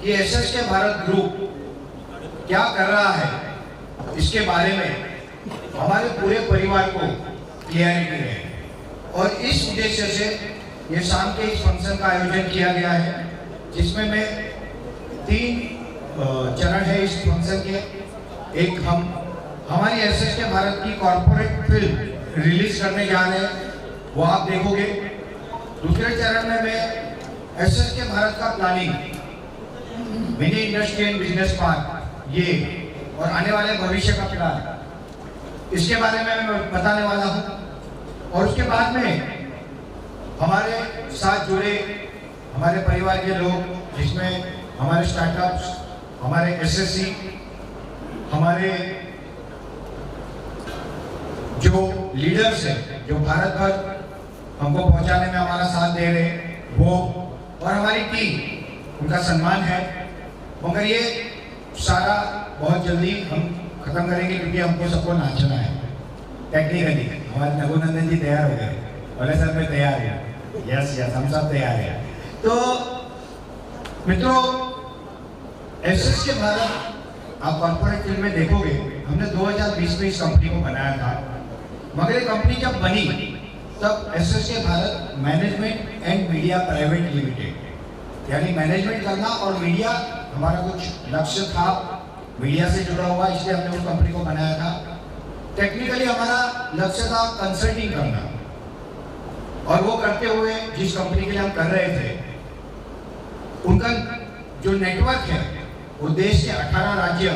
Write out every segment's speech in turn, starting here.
कि SSK Bharat group क्या कर रहा है, इसके बारे में हमारे पूरे परिवार को क्लियरिटी है। और इस उद्देश्य से ये शाम के इस फंक्शन का आयोजन किया गया है, जिसमें मैं 3 चरण है इस फंक्शन के। एक हमारी एसएसके भारत की कॉर्पोरेट फिल्म रिलीज करने जा रहे हैं, वो आप देखोगे। दूसरे चरण में मैं एसएसके भारत का planning, mini industry and business park, ये और आने वाले भविष्य का प्लान, इसके बारे में मैं बताने वाला हूँ। और उसके बाद में हमारे साथ जुड़े हमारे परिवार के लोग, जिसमें हमारे स्टार्टअप्स, हमारे एसएससी, हमारे जो लीडर्स हैं, जो भारत भर हमको पहुंचाने में हमारा साथ दे रहे हैं, वो और हमारी टीम, उनका सम्मान है। मगर ये सारा बहुत जल्दी हम खत्म करेंगे, क्योंकि हमको सबको नाचना है टेक्निकली। हमारे रघुनंदन जी तैयार हो गए, बोले सर मैं तैयार हूँ। यस यस, हम सब तैयार हैं। तो मित्रों, एसएसके भारत आप कॉर्पोरेट फील्ड में देखोगे, हमने 2020 में इस कंपनी को बनाया था। मगर ये कंपनी जब बनी तब SSK Bharat management and media private limited, यानी मैनेजमेंट करना और मीडिया, हमारा कुछ लक्ष्य था मीडिया से जुड़ा हुआ, इसलिए हमने उस कंपनी को बनाया था। टेक्निकली हमारा लक्ष्य था कंसल्टिंग करना, और वो करते हुए जिस कंपनी के लिए हम कर रहे थे, उनका जो नेटवर्क है वो देश के 18 राज्य,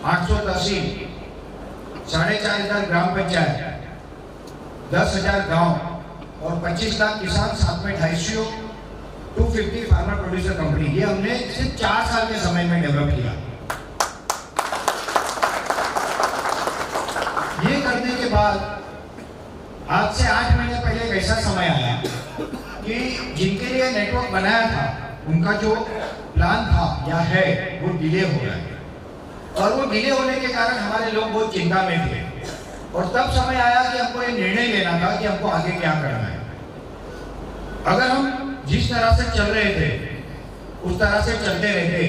800 तहसील, 4500 ग्राम पंचायत, 10,000 गांव और 25 लाख किसान, साथ में 250 250 फार्मर प्रोड्यूसर कंपनी, ये हमने सिर्फ 4 साल के समय में डेवलप किया। ये करने के बाद आज से 8 महीने पहले एक ऐसा समय आया कि जिनके लिए नेटवर्क बनाया था, उनका जो प्लान था या है, वो डिले हो रहा है। और वो डिले होने के कारण हमारे लोग बहुत चिंता में थे। और तब समय आया कि हमको ये निर्णय लेना था कि हमको आगे क्या करना है। अगर हम जिस तरह से चल रहे थे उस तरह से चलते रहते,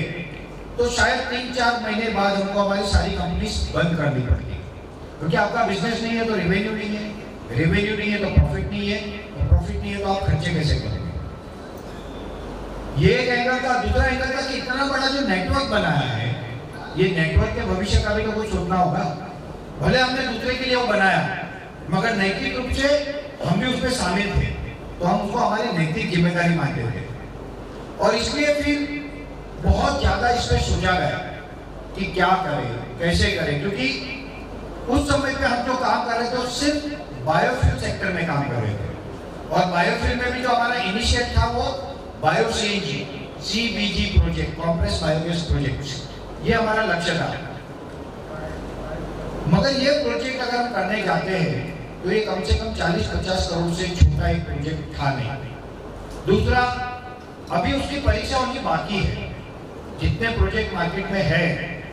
तो शायद 3-4 महीने बाद हमको हमारी सारी कंपनीज बंद करनी पड़ती, क्योंकि आपका बिजनेस नहीं है तो रेवेन्यू नहीं है, रेवेन्यू नहीं है तो प्रॉफिट नहीं है, और प्रॉफिट नहीं है तो आप खर्चे कैसे करेंगे। ये एक एंगल था। दूसरा एंगल था कि इतना बड़ा जो नेटवर्क बनाया है, ये नेटवर्क के भविष्य का भी तो कुछ सोचना होगा। भले हमने दूसरे के लिए वो बनाया, मगर नैतिक रूप से हम भी उसमें शामिल थे, तो हम उसको हमारी नैतिक जिम्मेदारी मानते थे। और इसलिए फिर बहुत ज्यादा इसमें सोचा गया कि क्या करें, कैसे करें, क्योंकि उस समय पे हम जो काम कर रहे थे वो सिर्फ बायोफ्यूल सेक्टर में काम कर रहे थे। और बायोफ्यूल में भी जो हमारा इनिशिएट था वो bio CNG, CBG project, compress biogas project, ये हमारा लक्ष्य था। मगर ये प्रोजेक्ट अगर हम करने जाते हैं तो ये कम से कम 40-50 करोड़ से छोटा एक प्रोजेक्ट था नहीं। दूसरा, अभी उसकी परीक्षा होनी बाकी है। जितने प्रोजेक्ट मार्केट में है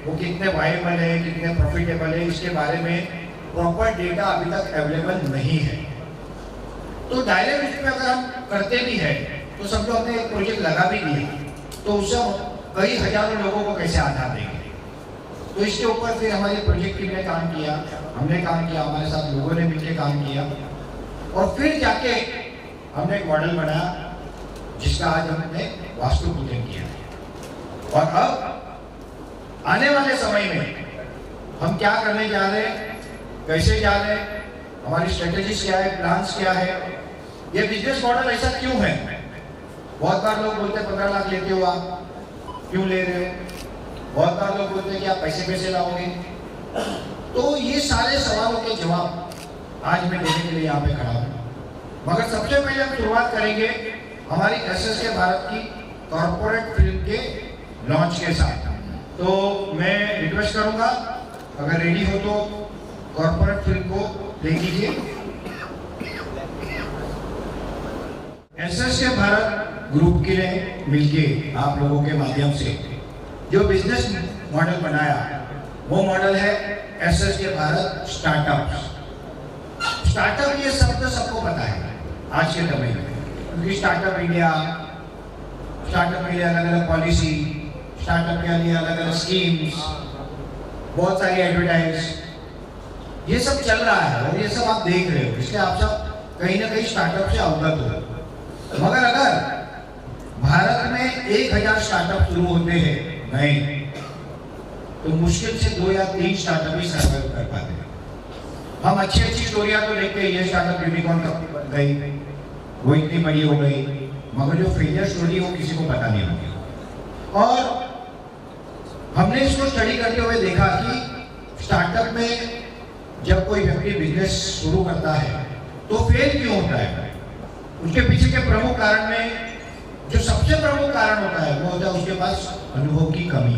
वो कितने वायबल है, कितने प्रॉफिटेबल है, इसके बारे में प्रॉपर डेटा अभी तक अवेलेबल नहीं है। तो डायरेक्ट उसमें अगर हम करते भी है तो समझो हमने एक प्रोजेक्ट लगा भी दिया, तो उससे कई हजारों लोगों को कैसे आधार देंगे। तो इसके ऊपर फिर हमारी प्रोजेक्ट टीम ने काम किया, हमने काम किया, हमारे साथ लोगों ने मिलकर काम किया, और फिर जाके हमने एक मॉडल बनाया जिसका आज हमने वास्तु पूजन किया। और अब आने वाले समय में हम क्या करने जा रहे हैं, कैसे जा रहे हैं, हमारी स्ट्रेटेजीज क्या है, प्लान्स क्या है, ये बिजनेस मॉडल ऐसा क्यों है। बहुत बार लोग बोलते हैं 15 लाख लेते हो आप, क्यों ले रहे हो। बहुत बार लोग बोलते हैं कि आप पैसे लाओगे। तो ये सारे सवालों के जवाब आज मैं देने के लिए यहाँ पे खड़ा हूँ। मगर सबसे पहले हम शुरुआत करेंगे हमारी एसएसके भारत की कॉर्पोरेट फिल्म के लॉन्च के साथ। तो मैं रिक्वेस्ट करूंगा, अगर रेडी हो तो कॉर्पोरेट फिल्म को ले लीजिए। एसएसके भारत ग्रुप के लिए मिलके आप लोगों के माध्यम से जो बिजनेस मॉडल बनाया, वो मॉडल है एसएसके भारत स्टार्टअप। ये शब्द सबको पता है आज के समय में, क्योंकि स्टार्टअप इंडिया, स्टार्टअप के लिए अलग अलग पॉलिसी, स्टार्टअप के लिए अलग अलग स्कीम्स, बहुत सारी एडवर्टाइज, ये सब चल रहा है और ये सब आप देख रहे हो, इसलिए आप सब कहीं ना कहीं स्टार्टअप से अवगत हो। मगर अगर भारत में 1000 स्टार्टअप शुरू होते हैं नहीं, तो मुश्किल से 2 या 3 स्टार्टअप ही सर्वाइव कर पाते हैं। हम अच्छी स्टोरियां तो देखते हैं, ये स्टार्टअप यूनिकॉर्न बन गई, वो इतनी बड़ी हो गई, मगर जो फेलियर स्टोरी वो किसी को पता नहीं होती। और हमने इसको स्टडी करते हुए देखा कि स्टार्टअप में जब कोई व्यक्ति बिजनेस शुरू करता है तो फेल क्यों होता है, उसके पीछे के प्रमुख कारण में जो सबसे प्रमुख कारण होता है वो होता है उसके पास अनुभव की कमी।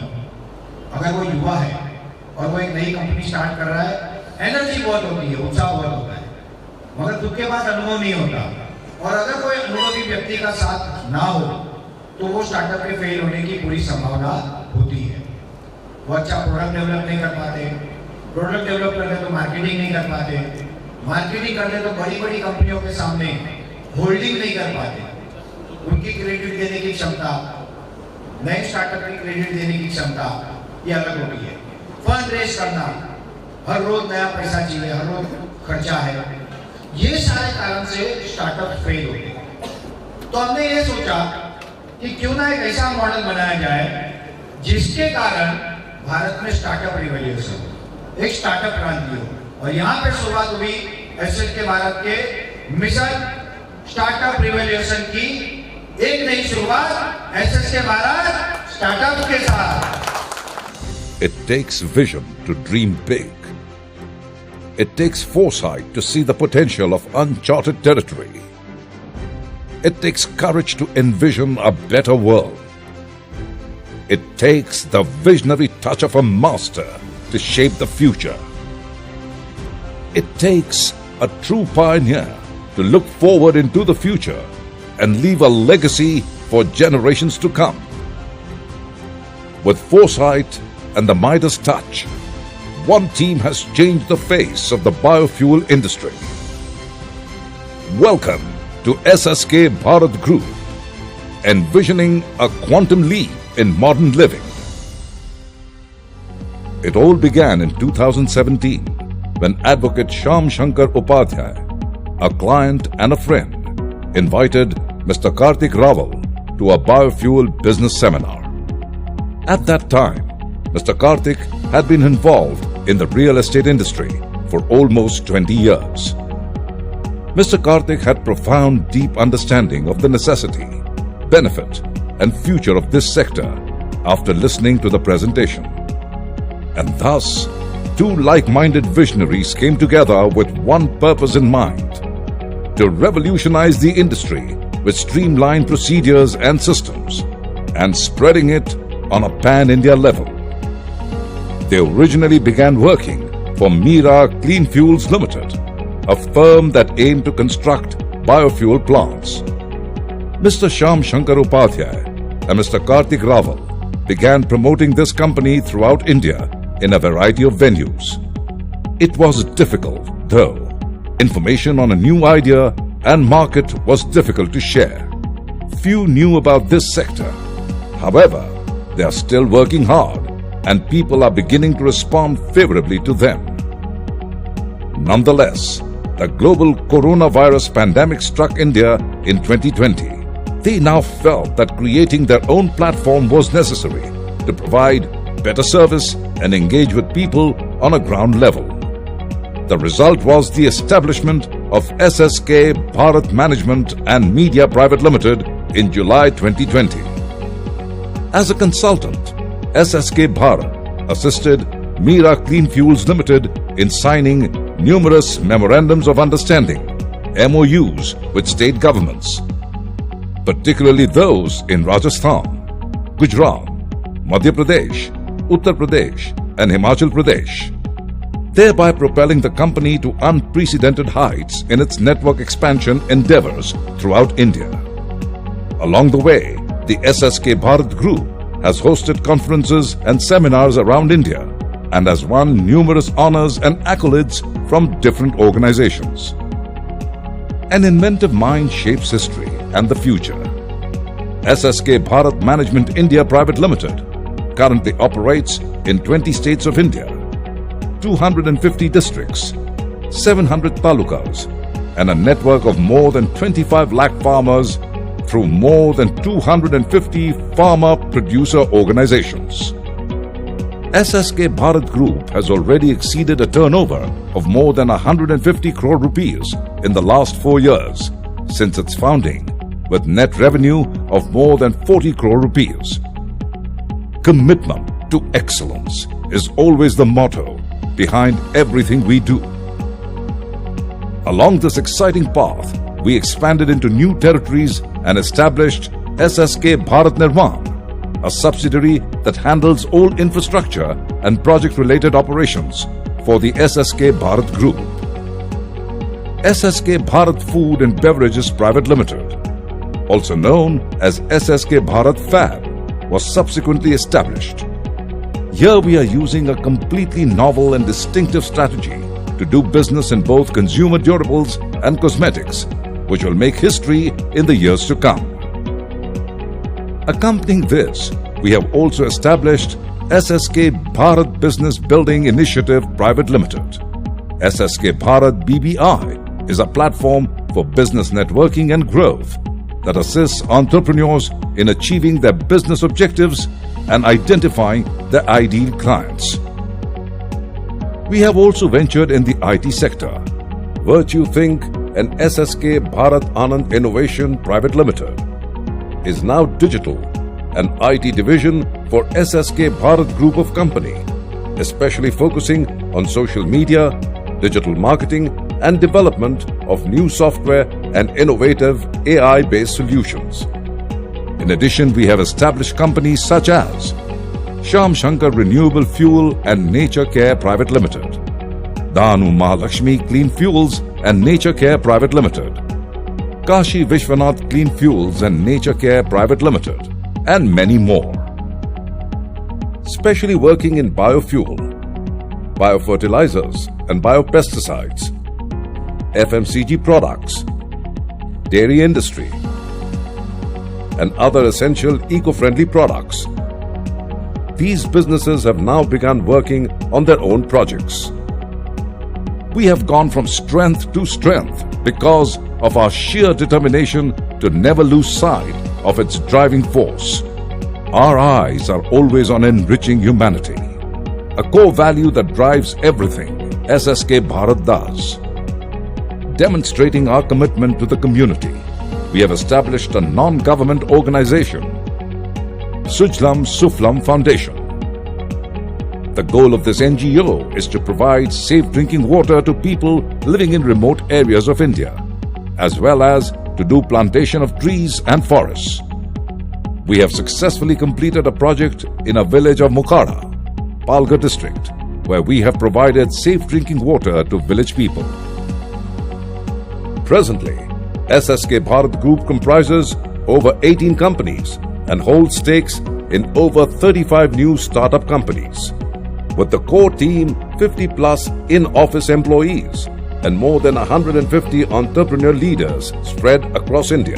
अगर वो युवा है और वो एक नई कंपनी स्टार्ट कर रहा है, एनर्जी बहुत होती है, उत्साह बहुत होता है, मगर खुद के पास अनुभव नहीं होता, और अगर कोई अनुभवी व्यक्ति का साथ ना हो तो वो स्टार्टअप के फेल होने की पूरी संभावना होती है। वो अच्छा प्रोडक्ट डेवलप नहीं कर पाते, प्रोडक्ट डेवलप करते तो मार्केटिंग नहीं कर पाते, मार्केटिंग करते तो बड़ी बड़ी कंपनियों के सामने होल्डिंग नहीं कर पाते, उनकी क्रेडिट देने की क्षमता, नए स्टार्टअप की क्रेडिट देने की क्षमता ये अलग होती है। फंड रेज करना, हर रोज नया पैसा चाहिए, हर रोज खर्चा है, ये सारे कारण से स्टार्टअप फेल होते हैं। तो हमने ये सोचा कि क्यों ना एक ऐसा मॉडल बनाया जाए जिसके कारण भारत में स्टार्टअप रिवॉल्यूशन, एक स्टार्टअप क्रांति हो। और यहाँ पे शुरुआत हुई एसएसके भारत के मिशन स्टार्टअप रिवॉल्यूशन की एक नई शुरुआत एसएसके भारत स्टार्टअप के साथ। It takes vision to dream big. It takes foresight to see the potential of uncharted territory. It takes courage to envision a better world. It takes the visionary touch of a master to shape the future. It takes a true pioneer to look forward into the future and leave a legacy for generations to come. With foresight and the Midas touch, one team has changed the face of the biofuel industry. Welcome to SSK Bharat Group, envisioning a quantum leap in modern living. It all began in 2017 when Advocate Shyam Shankar Upadhyay, a client and a friend, invited Mr. Kartik Rawal to a biofuel business seminar. At that time, Mr. Kartik had been involved in the real estate industry for almost 20 years. Mr. Kartik had profound, deep understanding of the necessity, benefit, and future of this sector after listening to the presentation. And thus, two like-minded visionaries came together with one purpose in mind: to revolutionize the industry with streamlined procedures and systems, and spreading it on a pan-India level. They originally began working for Mira Clean Fuels Limited, a firm that aimed to construct biofuel plants. Mr. Shyam Shankar Upadhyay and Mr. Kartik Rawal began promoting this company throughout India in a variety of venues. It was difficult, though. Information on a new idea and market was difficult to share. Few knew about this sector. However, they are still working hard and people are beginning to respond favorably to them. Nonetheless, the global coronavirus pandemic struck India in 2020. They now felt that creating their own platform was necessary to provide better service and engage with people on a ground level. The result was the establishment of SSK Bharat Management and Media Private Limited in July 2020. As a consultant, SSK Bharat assisted Mira Clean Fuels Limited in signing numerous memorandums of understanding, MOUs, with state governments, particularly those in Rajasthan, Gujarat, Madhya Pradesh, Uttar Pradesh, and Himachal Pradesh, thereby propelling the company to unprecedented heights in its network expansion endeavors throughout India. Along the way, the SSK Bharat Group has hosted conferences and seminars around India and has won numerous honors and accolades from different organizations. An inventive mind shapes history and the future. SSK Bharat Management India Private Limited currently operates in 20 states of India, 250 districts, 700 talukas, and a network of more than 25 lakh farmers through more than 250 farmer producer organizations. SSK Bharat Group has already exceeded a turnover of more than 150 crore rupees in the last 4 years since its founding, with net revenue of more than 40 crore rupees. Commitment to excellence is always the motto behind everything we do. Along this exciting path, we expanded into new territories and established SSK Bharat Nirman, a subsidiary that handles all infrastructure and project-related operations for the SSK Bharat Group. SSK Bharat Food and Beverages Private Limited, also known as SSK Bharat Fab, was subsequently established. Here we are using a completely novel and distinctive strategy to do business in both consumer durables and cosmetics, which will make history in the years to come. Accompanying this, we have also established SSK Bharat Business Building Initiative Private Limited. SSK Bharat BBI is a platform for business networking and growth that assists entrepreneurs in achieving their business objectives and identifying their ideal clients. We have also ventured in the IT sector. Virtue Think and SSK Bharat Anand Innovation Private Limited is now digital and IT division for SSK Bharat Group of Company, especially focusing on social media, digital marketing and development of new software and innovative AI-based solutions. In addition, we have established companies such as Shyam Shankar Renewable Fuel and Nature Care Private Limited, Danu Mahalakshmi Clean Fuels and Nature Care Private Limited, Kashi Vishwanath Clean Fuels and Nature Care Private Limited, and many more. Specially working in biofuel, biofertilizers and biopesticides, FMCG products, dairy industry, and other essential eco-friendly products. These businesses have now begun working on their own projects. We have gone from strength to strength because of our sheer determination to never lose sight of its driving force. Our eyes are always on enriching humanity, a core value that drives everything SSK Bharat does. Demonstrating our commitment to the community, we have established a non-government organization, Sujlam Suflam Foundation. The goal of this NGO is to provide safe drinking water to people living in remote areas of India, as well as to do plantation of trees and forests. We have successfully completed a project in a village of Mukhara, Palghar district, where we have provided safe drinking water to village people. Presently, SSK Bharat Group comprises over 18 companies and holds stakes in over 35 new startup companies, with the core team 50+ in-office employees and more than 150 entrepreneur leaders spread across India.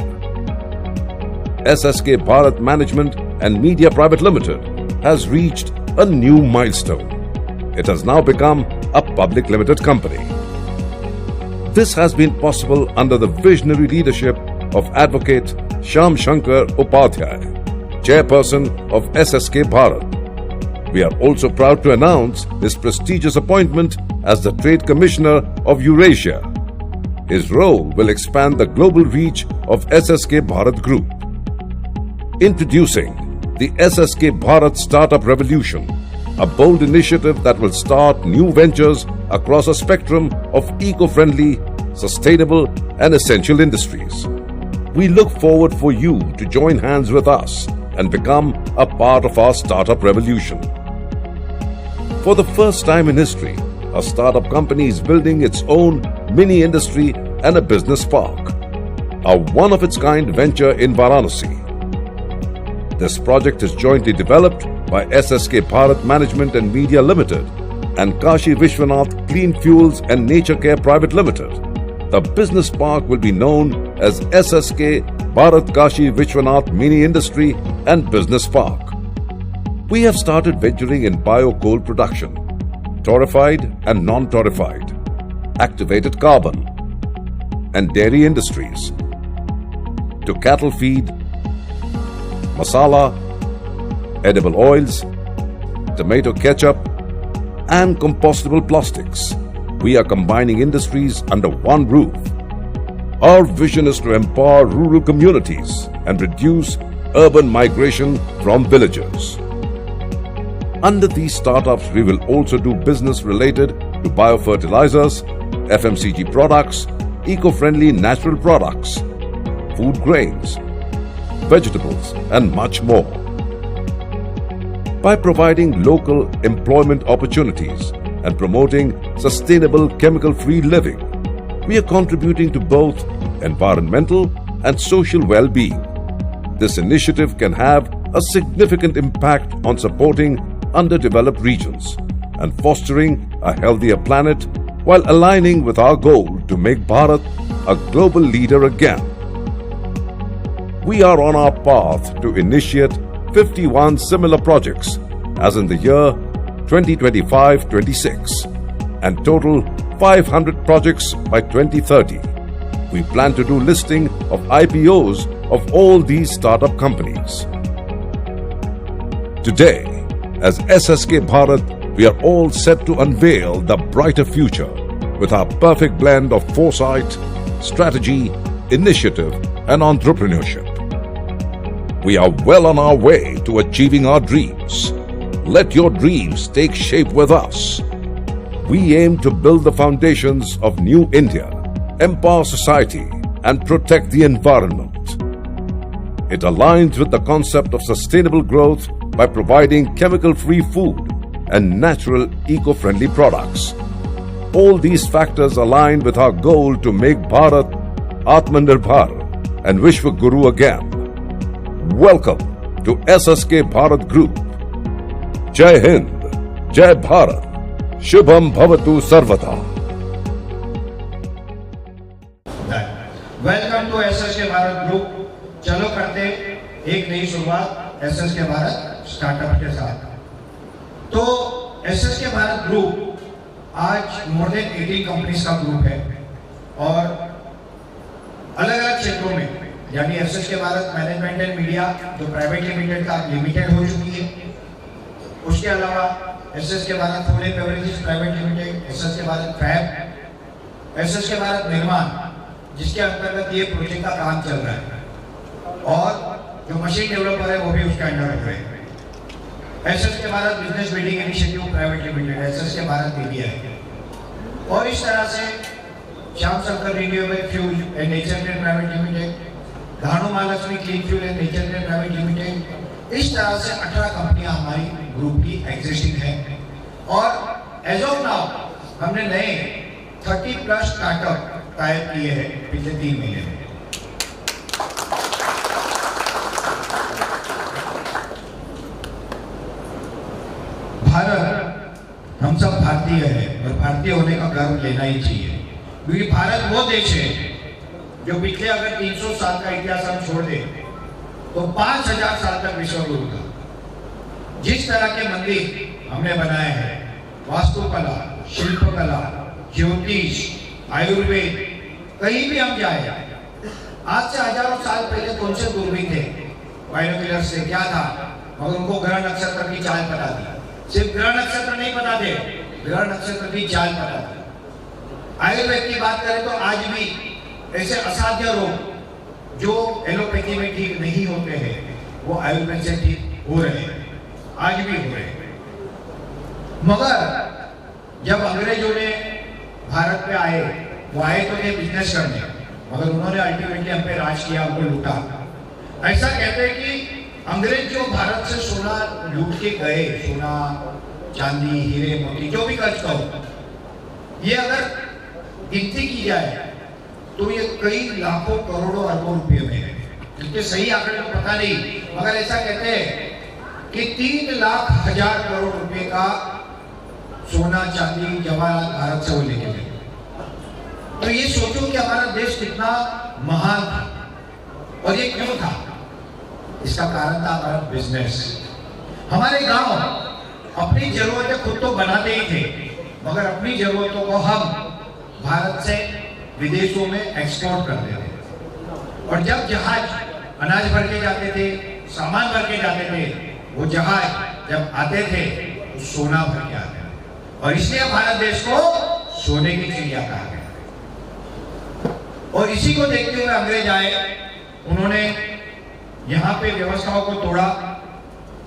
SSK Bharat Management and Media Private Limited has reached a new milestone. It has now become a public limited company. This has been possible under the visionary leadership of Advocate Shyam Shankar Upadhyay, Chairperson of SSK Bharat. We are also proud to announce his prestigious appointment as the Trade Commissioner of Eurasia. His role will expand the global reach of SSK Bharat Group. Introducing the SSK Bharat Startup Revolution, a bold initiative that will start new ventures across a spectrum of eco-friendly, sustainable and essential industries. We look forward for you to join hands with us and become a part of our startup revolution. For the first time in history, a startup company is building its own mini industry and a business park, a one-of-its-kind venture in Varanasi. This project is jointly developed by SSK Bharat Management and Media Limited and Kashi Vishwanath Clean Fuels and Nature Care Private Limited. The business park will be known as SSK Bharat Kashi Vishwanath Mini Industry and Business Park. We have started venturing in bio-coal production, torrefied and non-torrefied, activated carbon, and dairy industries, to cattle feed, masala, edible oils, tomato ketchup, and compostable plastics. We are combining industries under one roof. Our vision is to empower rural communities and reduce urban migration from villages. Under these startups, we will also do business related to biofertilizers, FMCG products, eco-friendly natural products, food grains, vegetables, and much more. By providing local employment opportunities and promoting sustainable chemical-free living, we are contributing to both environmental and social well-being. This initiative can have a significant impact on supporting underdeveloped regions and fostering a healthier planet while aligning with our goal to make Bharat a global leader again. We are on our path to initiate 51 similar projects as in the year 2025-26 and total 500 projects by 2030. We plan to do listing of IPOs of all these startup companies. Today, as SSK Bharat, we are all set to unveil the brighter future with our perfect blend of foresight, strategy, initiative, and entrepreneurship. We are well on our way to achieving our dreams. Let your dreams take shape with us. We aim to build the foundations of New India, empower society, and protect the environment. It aligns with the concept of sustainable growth by providing chemical-free food and natural eco-friendly products. All these factors align with our goal to make Bharat Atmanirbhar and Vishwa Guru again. Welcome to SSK Bharat Group. Jai Hind, Jai Bharat, Shubham Bhavatu Sarvata. Welcome to SSK Bharat group. चलो करते एक नई शुरुआत SSK Bharat startup के साथ। तो SSK Bharat group आज more than 18 companies का ग्रुप है और अलग अलग क्षेत्रों में, यानी SSK Bharat management and media जो प्राइवेट लिमिटेड का लिमिटेड हो चुकी है, उसके अलावा SSK Bharat food and beverages private limited, SSK Bharat fab, SSK Bharat Nirman जिसके अंतर्गत ये प्रोजेक्ट का काम चल रहा है और जो मशीन डेवलपर है वो भी उसके अंडर हो रहे हैं। SSK Bharat business building initiative private limited, SSK Bharat BBI और इस तरह से Shyam Shankar renewable fuel and nature green private limited, Dhanu Mahalakshmi clean fuel and nature green private limited, इस तरह से 18 कंपनियां हमारी ग्रुप की एग्जिस्टिंग है और एज ऑफ नाउ हमने नए 30+ स्टार्टअप टाइप किए हैं पिछले 3 महीने में। भारत, हम सब भारतीय हैं और भारतीय होने का गर्व लेना ही चाहिए, क्योंकि भारत वो देश है जो पिछले अगर 300 साल का इतिहास हम छोड़ दें तो 5000 साल तक विश्व गुरु था। जिस तरह के मंदिर हमने बनाए हैं, वास्तुकला, शिल्पकला, ज्योतिष, आयुर्वेद, कहीं भी हम जाए, आज से हजारों साल पहले कौन से दूरबीन थे, बाइनोकुलर से क्या था, मगर उनको ग्रह नक्षत्र की चाल पता थी। सिर्फ ग्रह नक्षत्र नहीं पता थे, ग्रह नक्षत्र की चाल पता थी। आयुर्वेद की बात करें तो आज भी ऐसे असाध्य रोग जो एलोपैथी में ठीक नहीं होते हैं वो आयुर्वेद से ठीक हो रहे हैं, आज भी हो रहे हैं। मगर जब अंग्रेजों ने भारत पे आए, वो आए तो ये बिजनेस करने, मगर उन्होंने अल्टीमेटली हम पे राज किया, हमको लूटा। ऐसा कहते हैं कि अंग्रेज जो भारत से सोना लूट के गए, सोना, चांदी, हीरे, मोती, जो भी खर्च करो, ये अगर गिनती की जाए तो ये कई लाखों करोड़ों अरबों रुपए में है। इसके सही आंकड़े तो पता नहीं, मगर ऐसा कहते हैं कि 3,00,000 करोड़ रुपए का सोना, चांदी, जवाहरात भारत से वो लेके गए। तो ये सोचो कि हमारा देश कितना महान था। और ये क्यों था? इसका कारण था हमारा बिजनेस। हमारे गांव अपनी जरूरतें खुद तो बनाते ही थे, मगर अपनी जरूरतों को हम भारत से विदेशों में एक्सपोर्ट करते थे। और जब जहाज अनाज भर के जाते थे, सामान भर के जाते थे, वो जहाज जब आते थे तो सोना भर के आते थे। और इसलिए भारत देश को सोने की चिड़िया कहा गया। और इसी को देखते हुए अंग्रेज आए, उन्होंने यहाँ पे व्यवस्थाओं को तोड़ा,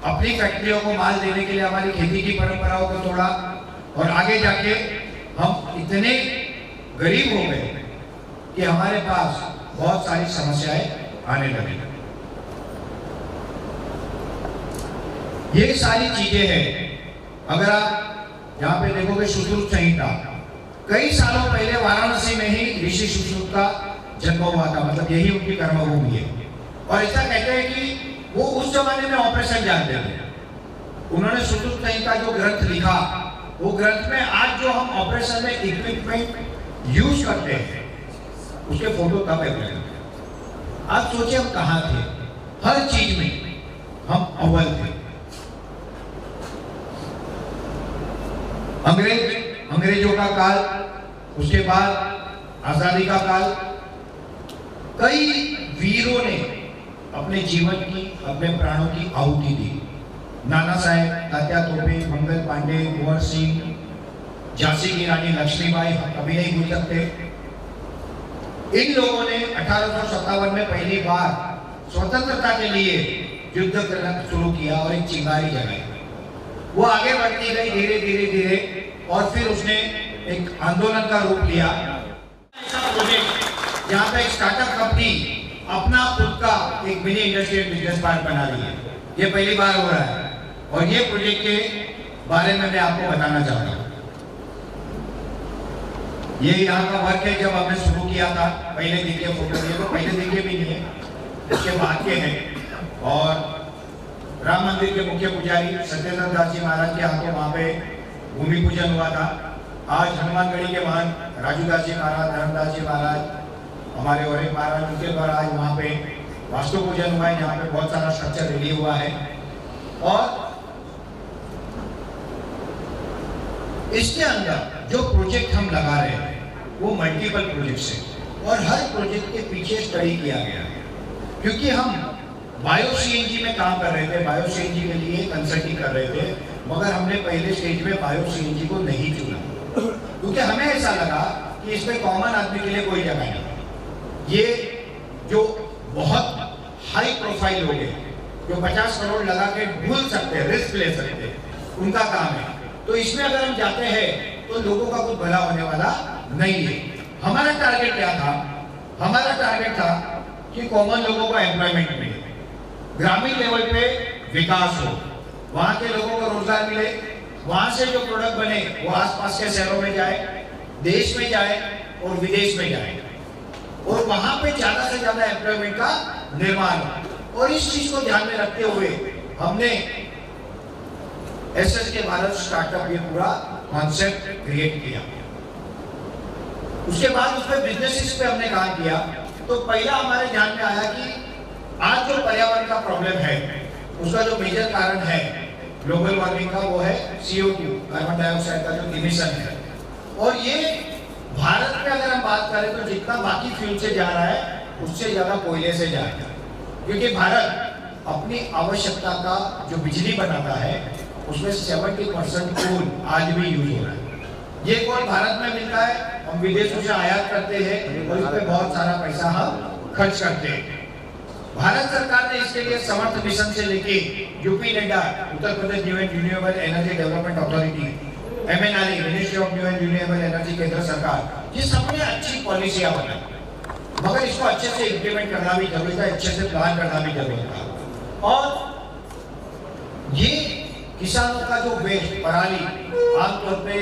अपनी फैक्ट्रियों को माल देने के लिए हमारी खेती की परंपराओं को तोड़ा, और आगे जाके हम इतने गरीब हो गए कि हमारे पास बहुत सारी समस्याएं आने लगी। ये सारी चीजें हैं। अगर आप यहाँ पे देखोगे सुश्रुत संहिता, कई सालों पहले वाराणसी में ही ऋषि सुश्रुत का जन्म हुआ था, मतलब यही उनकी कर्मभूमि है। और ऐसा कहते हैं कि वो उस जमाने में ऑपरेशन जानते थे। उन्होंने सुश्रुत संहिता जो ग्रंथ लिखा, वो ग्रंथ में आज जो हम ऑपरेशन में इक्विपमेंट यूज करते हैं, उसके फोटो तब अवेलेबल है। आप सोचिए हम कहाँ थे, हर चीज में हम अव्वल थे। अंग्रेजों का काल, उसके बाद आजादी का काल, कई वीरों ने अपने जीवन की, अपने प्राणों की आहुति दी। नाना साहेब, तात्या तोपे, मंगल पांडे, कुंवर सिंह, झांसी की रानी लक्ष्मीबाई, हम कभी नहीं भूल सकते। इन लोगों ने 1857 में पहली बार स्वतंत्रता के लिए युद्ध करना शुरू किया और एक चिंगारी जलाई। वो आगे बढ़ती गई धीरे धीरे धीरे, और फिर उसने एक आंदोलन का रूप लिया। ऐसा प्रोजेक्ट जहाँ पे एक स्टार्टअप कंपनी अपना खुद का एक मिनी इंडस्ट्रियल बिजनेस पार्क बना रही है, ये पहली बार हो रहा है। और ये प्रोजेक्ट के बारे में मैं आपको बताना चाहता हूँ। ये यहाँ का वर्क है, जब हमने शुरू किया था, पहले देखिए फोटो, ये तो पहले देखे भी नहीं है, इसके बाद के हैं। और राम मंदिर के मुख्य पुजारी सत्येंद्र दास जी महाराज के हाथों वहाँ पे भूमि पूजन हुआ था। आज हनुमानगढ़ी के महान राजू दास जी महाराज, धर्मदास जी महाराज, हमारे और एक महाराज, उनके द्वारा आज वहाँ पे वास्तु पूजन हुआ है। यहाँ पे बहुत सारा स्ट्रक्चर रेडी हुआ है। और इसके अंदर जो प्रोजेक्ट हम लगा रहे हैं वो मल्टीपल प्रोजेक्ट्स हैं, और हर प्रोजेक्ट के पीछे स्टडी किया गया है। क्योंकि हम बायो सीएनजी में काम कर रहे थे, बायो सीएनजी के लिए कंसल्टिंग कर रहे थे, मगर हमने पहले स्टेज में बायो सीएनजी को नहीं चुना, क्योंकि हमें ऐसा लगा कि इसमें कॉमन आदमी के लिए कोई जगह नहीं। ये जो बहुत हाई प्रोफाइल लोग हैं, जो 50 करोड़ लगा के भूल सकते हैं, रिस्क ले सकते हैं, उनका काम है। तो इसमें अगर हम जाते हैं तो लोगों का कुछ भला होने वाला नहीं है। हमारा टारगेट क्या था? हमारा टारगेट था कि कॉमन लोगों को एम्प्लॉयमेंट मिले, ग्रामीण लेवल पे विकास हो, वहां के लोगों को रोजगार मिले, वहां से जो प्रोडक्ट बने वो आसपास के शहरों में जाए, देश में जाए और विदेश में जाए, और वहां पे ज्यादा से ज्यादा एम्प्लॉयमेंट का निर्माण हो। और इस चीज को ध्यान में रखते हुए हमने SSK भारत स्टार्टअप ये पूरा कॉन्सेप्ट क्रिएट किया। उसके बाद उसमें बिजनेसेस पे हमने काम किया। तो पहला हमारे ध्यान में आया कि आज जो पर्यावरण का प्रॉब्लम है, उसका जो मेजर कारण है ग्लोबल वार्मिंग का, वो है CO2, कार्बन डाइऑक्साइड का जो इमिशन है। और ये भारत में अगर हम बात करें तो जितना बाकी फ्यूल से जा रहा है उससे ज्यादा कोयले से जा रहा है, क्योंकि भारत अपनी आवश्यकता का जो बिजली बनाता है उसमें 70% कोल आज भी यूज हो रहा है। ये कोल भारत में मिलता है, हम विदेशों से आयात करते हैं और इस पे बहुत सारा पैसा हम खर्च करते हैं। भारत सरकार ने इसके लिए समर्थ मिशन से लेके UP NEDA, Uttar Pradesh new and renewable energy development authority, MNRE, ministry of new and renewable energy, केंद्र सरकार, ये सबने अच्छी पॉलिसियां बनाई, मगर इसको अच्छे से इम्प्लीमेंट करना भी जरूरी था, अच्छे से प्लान करना भी जरूरी था। और ये किसानों का जो वेस्ट, पराली, आमतौर पे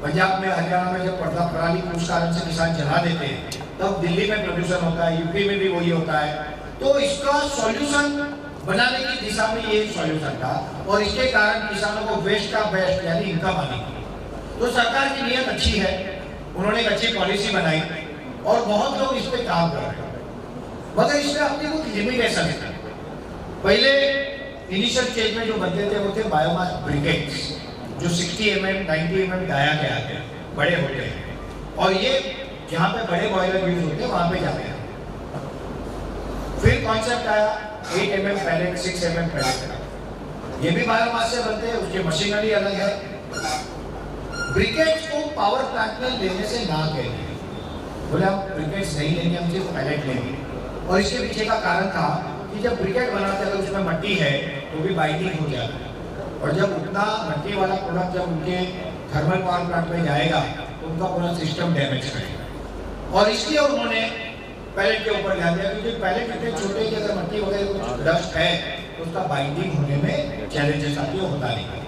पंजाब में, हरियाणा में जब पड़ता पराली उस कारण से किसान जला देते हैं, तब दिल्ली में प्रदूषण होता है, यूपी में भी वही होता है। तो इसका सॉल्यूशन बनाने की दिशा में ये सॉल्यूशन था, और इसके कारण किसानों को वेस्ट का बेस्ट यानी इनकम आने की। तो सरकार की नीयत अच्छी है, उन्होंने एक अच्छी पॉलिसी बनाई और बहुत लोग इस पे काम कर रहे हैं। मगर इसमें अपनी कुछ लिमिटेशन है। पहले इनिशियल स्टेज में जो बनते थे वो थे बायोमास ब्रिकेट्स, जो 60 mm 90 mm डाया गया है, बड़े होते हैं, और ये जहाँ पे बड़े बॉयलर यूज होते हैं वहां पे जाते हैं। फिर कॉन्सेप्ट आया 8 mm पैलेट, 6 mm पैलेट, ये भी बायोमास से बनते हैं, उसकी मशीनरी अलग है। ब्रिकेट्स को पावर प्लांट में लेने से ना कहेंगे, बोले हम ब्रिकेट्स नहीं लेंगे, हम सिर्फ पैलेट लेंगे। और इसके पीछे का कारण था कि जब ब्रिकेट बनाते हैं तो उसमें मट्टी है तो भी बाइंडिंग हो जाता है, और जब उतना मट्टी वाला प्रोडक्ट जब उनके थर्मल पावर प्लांट में जाएगा तो उनका पूरा सिस्टम डैमेज करेगा। और इसलिए उन्होंने पैलेट के ऊपर ध्यान दिया, क्योंकि पैलेट इतने छोटे कि अगर मट्टी वगैरह कुछ डस्ट है तो उसका बाइंडिंग होने में चैलेंजेस आती है, होता नहीं।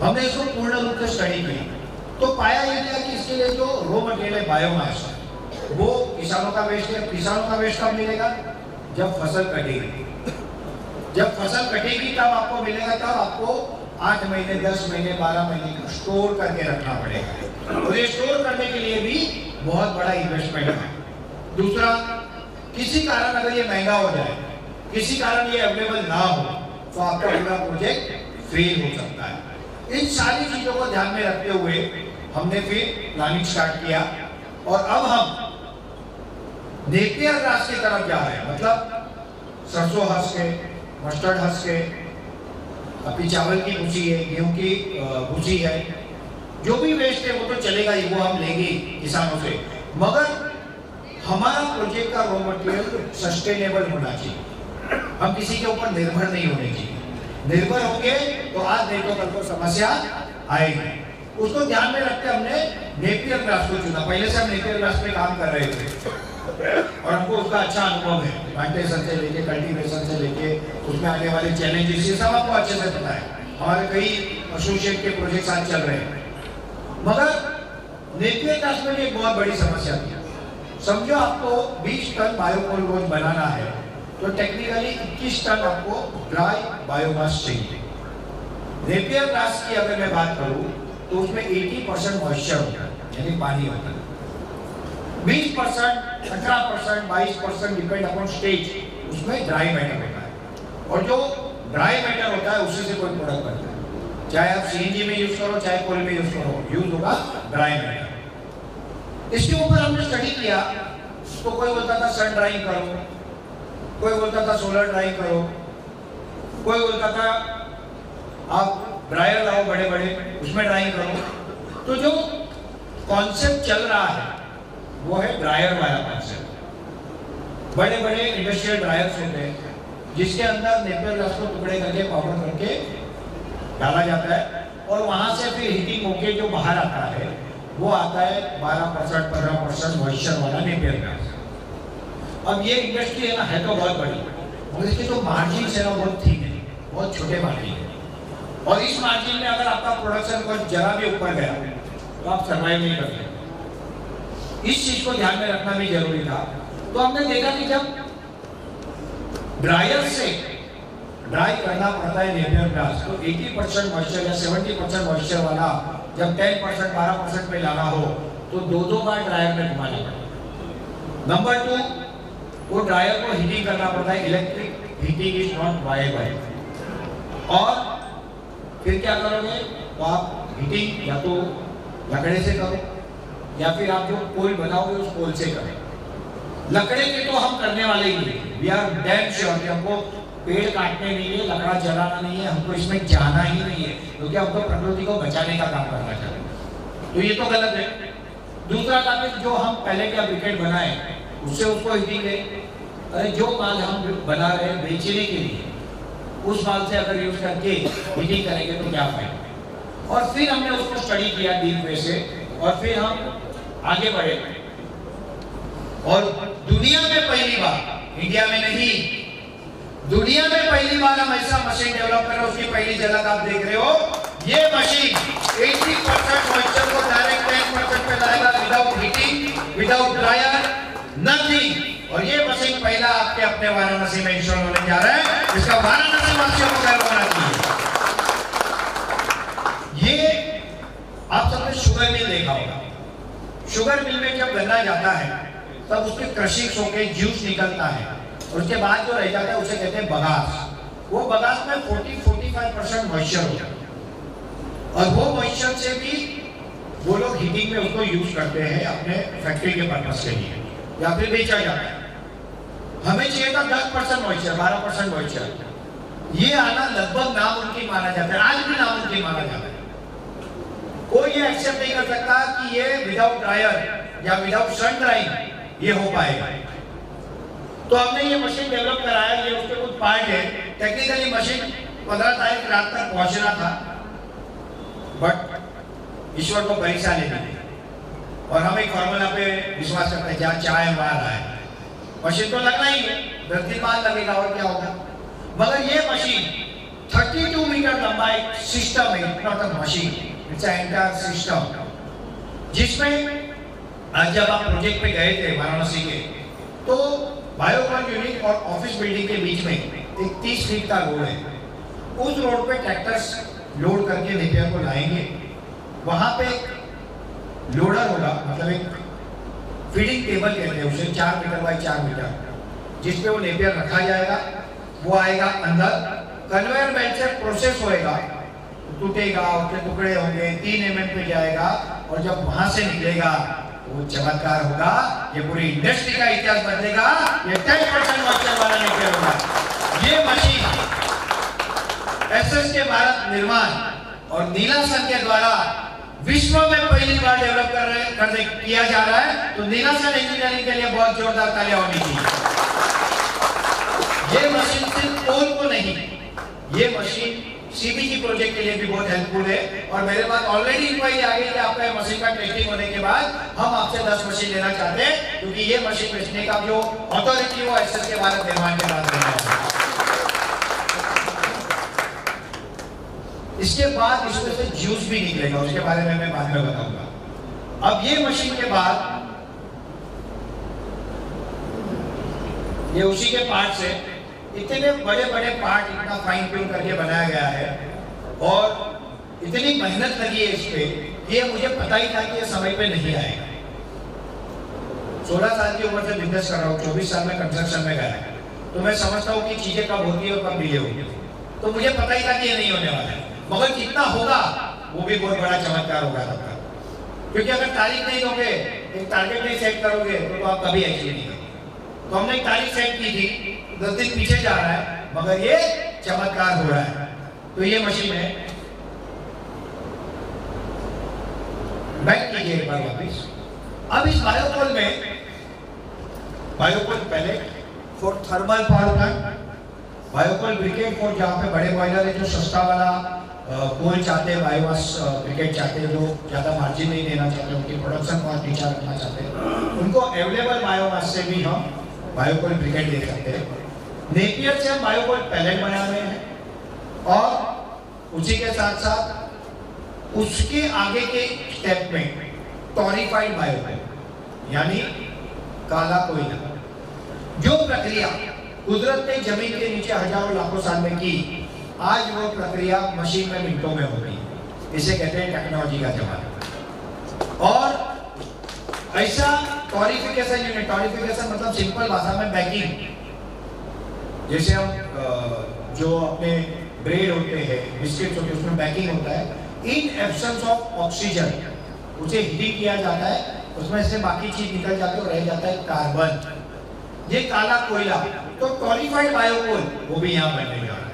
हमने इसको पूर्ण रूप से स्टडी की तो पाया ये गया कि इसके लिए जो रॉ मटेरियल है बायोमास, वो किसानों का वेस्ट है। किसानों का वेस्ट कब मिलेगा? जब फसल कटेगी। जब फसल कटेगी तब आपको मिलेगा, तब आपको 8 महीने 10 महीने 12 महीने का स्टोर करके रखना पड़ेगा, और ये स्टोर करने के लिए भी बहुत बड़ा इन्वेस्टमेंट है। दूसरा, किसी कारण अगर ये महंगा हो जाए, किसी कारण ये अवेलेबल ना हो, तो आपका पूरा प्रोजेक्ट फेल हो सकता है। इन सारी चीजों को ध्यान में रखते हुए हमने फिर प्लानिंग स्टार्ट किया, और अब हम नेपियर ग्रास की तरफ जा रहे हैं। मतलब सरसों हंस के, मस्टर्ड हंस के, अपनी चावल की भूसी है, गेहूं की भूसी है, जो भी वेस्ट है वो तो चलेगा ही, वो हम लेंगे किसानों से। मगर हमारा प्रोजेक्ट का रॉ मटेरियल सस्टेनेबल होना चाहिए, हम किसी के ऊपर निर्भर नहीं होने चाहिए। निर्भर होंगे तो आज नहीं तो कल को समस्या आएगी। उसको ध्यान में रखते हमने नेपियर ग्रास को चुना। पहले से हम नेपियर ग्रास पे काम कर रहे थे और हमको उसका अच्छा अनुभव है, प्लांटेशन से लेके कल्टीवेशन से लेके उसमें आने वाले चैलेंजेस, ये सब आपको अच्छे से पता है। हमारे कई एसोसिएट के प्रोजेक्ट आज चल रहे हैं। मगर नेपियर ग्रास में एक बहुत बड़ी समस्या थी। समझो आपको 20 टन बायोकोल रोज बनाना है तो टेक्निकली 21 टन आपको ड्राई बायोमास चाहिए। नेपियर ग्रास की अगर मैं बात करूं तो उसमें 80% मॉइस्चर होता है, यानी पानी होता है। 20%, 18%, 22% डिपेंड अपॉन स्टेज, उसमें ड्राई मैटर होता है। और जो ड्राई मैटर होता है उसी से कोई प्रोडक्ट बनता है, चाहे आप सीएनजी में यूज करो चाहे कोल में यूज करो, यूज होगा ड्राई मैटर। इसके ऊपर हमने स्टडी किया तो कोई बोलता था सन ड्राइंग करो, कोई बोलता था सोलर ड्राइंग करो, कोई बोलता था आप ड्रायर लाओ बड़े बड़े उसमें ड्राइंग करो। तो जो कॉन्सेप्ट चल रहा है वो है ड्रायर वाला कॉन्सेप्ट। बड़े बड़े इंडस्ट्रियल ड्रायर्स होते हैं जिसके अंदर नेपियर ग्रास को टुकड़े करके पाउडर करके डाला जाता है, और वहां से फिर हीटिंग होके जो बाहर आता है वो आता है 12% 15% मॉइस्चर वाला नेपियर ग्रास। अब ये इंडस्ट्री है ना, है तो बहुत बड़ी, और इसके जो मार्जिन है ना बहुत ठीक है, बहुत छोटे मार्जिन है। और इस मार्जिन में अगर आपका प्रोडक्शन कोई जरा भी ऊपर गया तो आप सर्वाइव नहीं कर सकते। इस चीज को ध्यान में रखना भी जरूरी था। तो हमने देखा कि जब ड्रायर से ड्राई करना पड़ता है नेपियर ग्रास, तो 80% मॉइस्चर या 70% मॉइस्चर वाला जब 10% 12% पे लाना हो तो 2-2 बार ड्रायर में घुमाना पड़ता है। नंबर 2, वो ड्रायर को हीटिंग करना पड़ता है, electric heating is not viable. और फिर क्या करोगे, तो आप हीटिंग या तो लकड़े से करो या फिर आप जो कोल बनाओगे उस कोल से करें। लकड़े के तो हम करने वाले ही नहीं, वी आर डैम श्योर कि हमको पेड़ काटने नहीं है, लकड़ा जलाना नहीं है, हमको इसमें जाना ही नहीं है, क्योंकि हमको प्रकृति को बचाने का काम करना चाहिए। तो ये तो गलत है। दूसरा काम है जो हम पहले क्या ब्रिकेट बनाए उससे उसको हीटिंग दे। अरे जो माल हम बना रहे हैं बेचने के लिए उस माल से अगर यूज करके हीटिंग करेंगे तो क्या फायदा। और फिर हमने उसको स्टडी किया डीप वे से, और फिर हम आगे बढ़े। और दुनिया में पहली बार, इंडिया में नहीं, दुनिया में पहली बार हम ऐसा मशीन डेवलप कर रहे हैं, उसकी पहली झलक आप देख रहे हो। ये मशीन 80% मॉइस्चर को डायरेक्ट 10% पे लाएगा, without heating, without dryer, nothing. और ये मशीन पहला आपके अपने वाराणसी में इंस्टॉल होने जा रहा है, जिसका वाराणसी वासियों को गर्व होना चाहिए। ये आप सबने शुगर मिल देखा होगा। शुगर मिल में जब गन्ना जाता है तब उसके क्रशिंग्स होके जूस निकलता है, और उसके बाद जो रह जाता है उसे कहते हैं बगास। वो बगास में 40-45% मॉइस्चर होता है, और वो मॉइस्चर से भी वो लोग हीटिंग में उसको यूज करते हैं अपने फैक्ट्री के पर्पस के लिए, या फिर बेचा जाता है। हमें चाहिए था 10% मॉइस्चर, 12% मॉइस्चर। ये आना लगभग नामुमकिन माना जाता है, आज भी नामुमकिन माना जाता है। कोई ये एक्सेप्ट नहीं कर सकता कि ये विदाउट ड्रायर या विदाउट सन ड्राइंग ये हो पाएगा। तो हमने ये मशीन डेवलप कराया, ये उसके कुछ पार्ट है। टेक्निकली मशीन 15 तारीख रात तक पहुंचना था, बट ईश्वर को परीक्षा लेनी थी, और हम एक फॉर्मूला पे विश्वास करते हैं, जहाँ चाहे वहां आए। मशीन तो लगना ही है, 10 दिन बाद लगेगा, और क्या होगा। मगर ये मशीन 32 मीटर लंबा एक सिस्टम है, not a machine, it's a entire system, जिसमें आज जब आप प्रोजेक्ट पे गए थे वाराणसी के, तो बायोगैस यूनिट और ऑफिस बिल्डिंग के बीच में एक 30 फीट का रोड है। उस रोड पे ट्रैक्टर्स लोड करके नेपियर को लाएंगे। वहां पे लोडर होगा, मतलब एक फीडिंग टेबल कहते हैं उसे, 4 मीटर बाई 4 मीटर, जिसपे वो नेपियर रखा जाएगा। वो आएगा अंदर, कन्वेयर बेल्ट से प्रोसेस होएगा, टूटेगा, उसके टुकड़े होंगे, 3 mm पे जाएगा, और जब वहां से निकलेगा वो चमत्कार होगा। ये पूरी इंडस्ट्री का इतिहास बदलेगा। ये 10% मॉइस्चर वाला नेपियर होगा। ये मशीन एसएस के भारत निर्माण और नीलासन के द्वारा विश्व में पहली बार डेवलप किया जा रहा है। तो नीलासन इंजीनियरिंग के लिए बहुत जोरदार तालियां होनी चाहिए। ये मशीन सिर्फ पोल को नहीं, ये मशीन सीबीजी प्रोजेक्ट के लिए भी बहुत हेल्पफुल है। और मेरे पास ऑलरेडी इंक्वायरी आ गई कि आपका मशीन का टेस्टिंग होने के बाद हम आपसे 10 मशीन लेना चाहते हैं, क्योंकि ये मशीन बेचने का जो अथॉरिटी वो एसएस के भारत निर्माण के बाद देना है। इसके बाद इसमें से जूस भी निकलेगा, उसके बारे में मैं बाद में बताऊंगा। अब ये मशीन के बाद ये उसी के पार्ट से इतने बड़े बड़े पार्ट, इतना फाइन ट्यून करके बनाया गया है, और इतनी मेहनत लगी है इस पे, ये मुझे पता ही था कि ये समय पे नहीं आएगा। 16 साल की उम्र से बिजनेस कर रहा हूँ, 24 साल में कंस्ट्रक्शन में गया, तो मैं समझता हूँ कि चीजें कब होती है और कब डिले होगी। तो मुझे पता ही था कि ये नहीं होने वाला है, मगर कितना होगा वो भी बहुत बड़ा चमत्कार होगा सबका। क्योंकि अगर तारीख नहीं दोगे, एक टारगेट नहीं सेट करोगे, तो आप कभी अचीव नहीं करोगे। तो हमने एक तारीख सेट की थी, 10 दिन पीछे जा रहा है, मगर ये चमत्कार हो रहा है। तो ये मशीन है, बैक कीजिए एक बार वापिस। अब इस बायोकोल में, बायोकोल पहले for thermal power plant, biocoal briquette for जहाँ पे बड़े बॉयलर है, जो सस्ता वाला कोल चाहते हैं, बायोमास ब्रिकेट चाहते हैं, जो ज़्यादा मार्जिन नहीं देना चाहते, उनकी प्रोडक्शन कॉस्ट नीचा रखना चाहते हैं, उनको अवेलेबल बायोमास से भी हम बायोकोल ब्रिकेट दे सकते हैं। नेपियर से हम बायोकोल पैलेट बना रहे हैं, और उसी के साथ साथ उसके आगे के स्टेप में टॉरिफाइड बायोकोल यानी काला कोयला, जो प्रक्रिया कुदरत ने जमीन के नीचे हजारों लाखों साल में की, आज वो प्रक्रिया मशीन में मिनटों में हो गई। इसे कहते हैं टेक्नोलॉजी का जमाना। और ऐसा टॉरिफिकेशन यूनिट, टॉरिफिकेशन मतलब सिंपल भाषा में बैकिंग, जैसे हम जो अपने ब्रेड होते हैं, बिस्किट होते हैं, उसमें बैकिंग होता है। इन एब्सेंस ऑफ ऑक्सीजन उसे हीट किया जाता है, उसमें से बाकी चीज निकल जाती है और रह जाता है कार्बन, ये काला कोयला। तो टॉरिफाइड बायोकोल वो भी यहाँ बनने जा रहा है।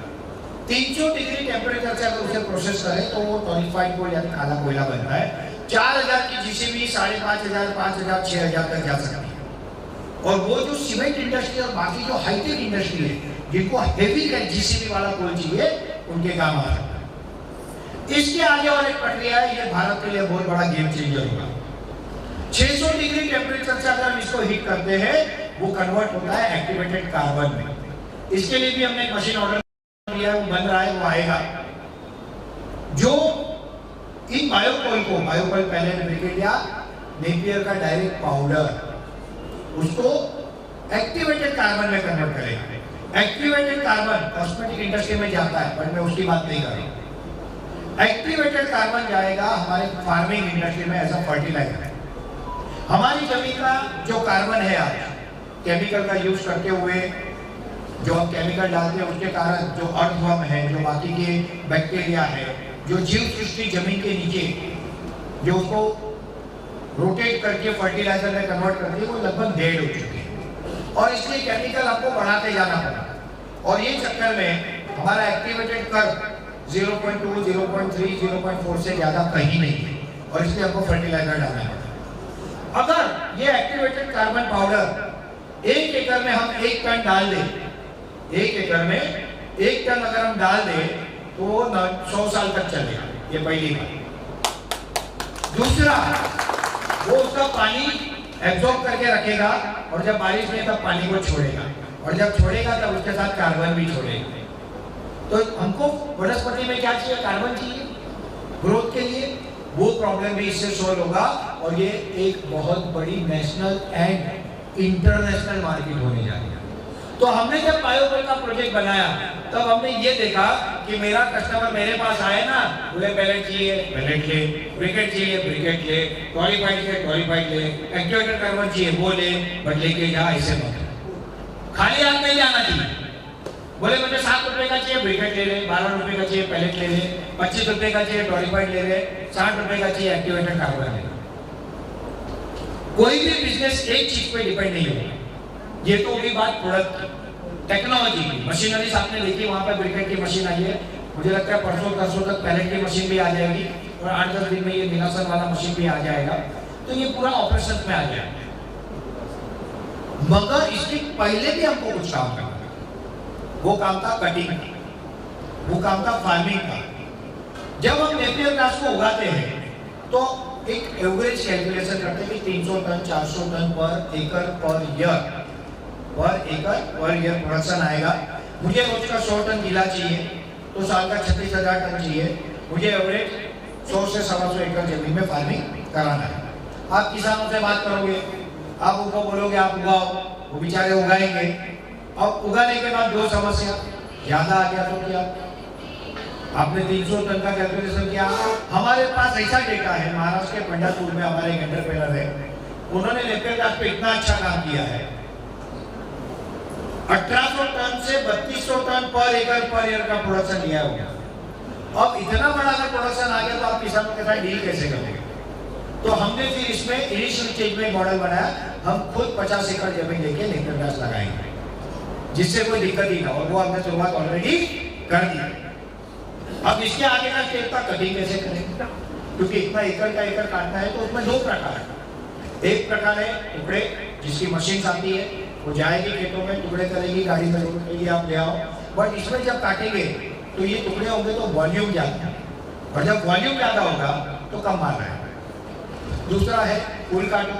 300 डिग्री टेम्परेचर से अगर उसे प्रोसेस करें तो वो टॉरिफाइड कोल यानी काला कोयला बनता है। 4000 की जीसीबी 5500, 5000, 6000 तक जा सकती है। और वो जो सीमेंट इंडस्ट्री और बाकी जो हाईटेक इंडस्ट्री है, जिनको हेवी जीसीबी वाला कोल चाहिए, उनके काम आ सकता है। इसके आगे और एक प्रक्रिया है, ये भारत के लिए बहुत बड़ा गेम चेंजर होगा। 600 डिग्री टेम्परेचर से अगर हम इसको हीट करते हैं, वो कन्वर्ट होता है एक्टिवेटेड कार्बन में। इसके लिए भी हमने एक मशीन ऑर्डर किया है, वो बन रहा है, वो आएगा, जो इन बायोकोल को, बायोकोल पैलेट ब्रिकेट या नेपियर का डायरेक्ट पाउडर, उसको एक्टिवेटेड कार्बन में कन्वर्ट करेगा। एक्टिवेटेड कार्बन कॉस्मेटिक इंडस्ट्री में जाता है, बट मैं उसकी बात नहीं कर रहा। एक्टिवेटेड कार्बन जाएगा हमारे फार्मिंग इंडस्ट्री में एज अ फर्टिलाइजर। हमारी जमीन का जो कार्बन है आज केमिकल का यूज करते हुए जो हम केमिकल डालते हैं उसके कारण जो अर्थवर्म है, जो बाकी के बैक्टीरिया है, जो जीव सृष्टि जमीन के नीचे जो उसको रोटेट करके फर्टिलाइजर में कन्वर्ट करती है, वो लगभग डेड हो चुके हैं और इसलिए केमिकल आपको बढ़ाते जाना पड़ा। और ये चक्कर में हमारा एक्टिवेटेड कर्व 0.2, 0.3, 0.4 से ज्यादा कहीं नहीं है और इसलिए हमको फर्टिलाइजर डालना पड़ा। अगर ये एक्टिवेटेड कार्बन पाउडर 1 एकड़ में हम 1 टन डाल दें, 1 एकड़ में 1 टन अगर हम डाल दें तो वो 100 साल तक चलेगा। ये पहली बात। दूसरा, वो उसका पानी एब्जॉर्ब करके रखेगा और जब बारिश में तब पानी को छोड़ेगा और जब छोड़ेगा तब उसके साथ कार्बन भी छोड़ेगा। तो हमको वनस्पति में क्या चाहिए? कार्बन चाहिए ग्रोथ के लिए। वो प्रॉब्लम भी इससे सॉल्व होगा और ये एक बहुत बड़ी नेशनल एंड इंटरनेशनल मार्केट होने जा रही है। तो हमने जब बायोकोल का प्रोजेक्ट बनाया तब हमने ये देखा कि मेरा कस्टमर मेरे पास आए ना, बोले पैलेट चाहिए पैलेट ले, ब्रिकेट चाहिए ब्रिकेट ले, क्वालिफाइड चाहिए क्वालिफाइड ले, एक्टिवेटेड कार्बन चाहिए वो ले, बट लेके जा ऐसे मत, खाली हाथ नहीं जाना चाहिए। बोले मुझे 7 रुपए का चाहिए ब्रिकेट ले ले, 12 रुपए का चाहिए पैलेट ले ले, 25 रुपए का चाहिए क्वालिफाइड ले ले, 60 रुपए का चाहिए एक्टिवेटेड कार्बन ले। कोई भी बिजनेस एक चीज पे डिपेंड नहीं होगा। ये तो भी बात प्रोडक्ट टेक्नोलॉजी की, मशीनरी आपने देखी, वहां पर ब्रिकेट की मशीन आई है, मुझे लगता है परसों तक पैलेट की मशीन भी आ जाएगी और 8-10 दिन में ये निरासन वाला मशीन भी आ जाएगा। तो ये पूरा ऑपरेशन में आ जाएगा। मगर इसके पहले भी हमको कुछ काम करना था। वो काम था कटिंग का, वो काम था फार्मिंग का। जब हम नेपियर घास को उगाते हैं तो एक एवरेज कैलकुलेशन करते हैं कि 300 टन 400 टन पर एकड़ पर ईयर प्रोडक्शन आएगा। मुझे रोज का 100 टन गीला चाहिए तो साल का 36,000 टन चाहिए। मुझे एवरेज 100 से 125 एकड़ जमीन में फार्मिंग कराना है। आप किसानों से बात करोगे, आप उनको बोलोगे आप उगाओ, वो बेचारे उगाएंगे। अब उगाने के बाद 2 समस्या, ज्यादा आ गया तो क्या? आपने 300 टन का कैलकुलेशन किया। हमारे पास ऐसा डेटा है, महाराष्ट्र के पंढरपुर में हमारे एक एंटरप्रेन्योर है, उन्होंने नेपियर घास पे इतना अच्छा काम किया है, 1800 टन से 3200 टन पर ईयर का प्रोडक्शन लिया होगा। अब इतना बड़ा अगर प्रोडक्शन आ गया तो आप किसानों के साथ डील कैसे करेंगे? तो हमने फिर इसमें इनिशियल स्टेज में मॉडल बनाया, हम खुद 50 एकड़ जमीन लेके नेपियर घास लगाएंगे जिससे कोई दिक्कत ही ना हो। वो हमने शुरुआत ऑलरेडी कर दी। अब इसके आगे का स्टेप का कटिंग कैसे करेंगे? क्योंकि इतना एकड़ का एकड़ काटना है तो उसमें 2 प्रकार है। एक प्रकार है टुकड़े, जिसकी मशीन आती है, वो जाएगी खेतों में, टुकड़े करेगी, गाड़ी में लोड करेगी, आप ले आओ। बट इसमें जब काटेंगे तो ये टुकड़े होंगे तो वॉल्यूम ज्यादा, और जब वॉल्यूम ज्यादा होगा तो कम मार रहा है। दूसरा है फुल काटो,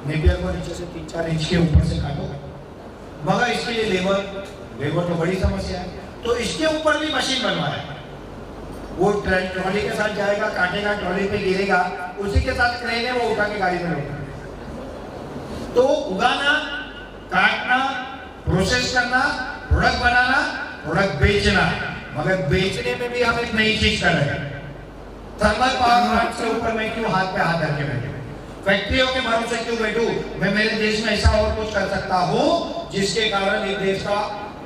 नेपियर को नीचे से 3-4 इंच के ऊपर से काटो, मगर इसके लिए लेबर तो बड़ी समस्या है। तो इसके ऊपर भी मशीन बनवा है। वो ट्रॉली के साथ जाएगा, काटेगा, ट्रॉली पे गिरेगा, उसी के साथ क्रेन है, वो उठा के गाड़ी में रोकेगा। तो उगाना, काटना, प्रोसेस करना, प्रोडक्ट बनाना, प्रोडक्ट बेचना, मगर बेचने में भी हम एक नई चीज कर रहे हैं। थर्मल पावर प्लांट के ऊपर मैं क्यों हाथ पे हाथ रख के बैठूं? फैक्ट्रियों के भरोसे क्यों बैठूं? मैं मेरे देश में ऐसा और कुछ कर सकता हूं जिसके कारण इस देश का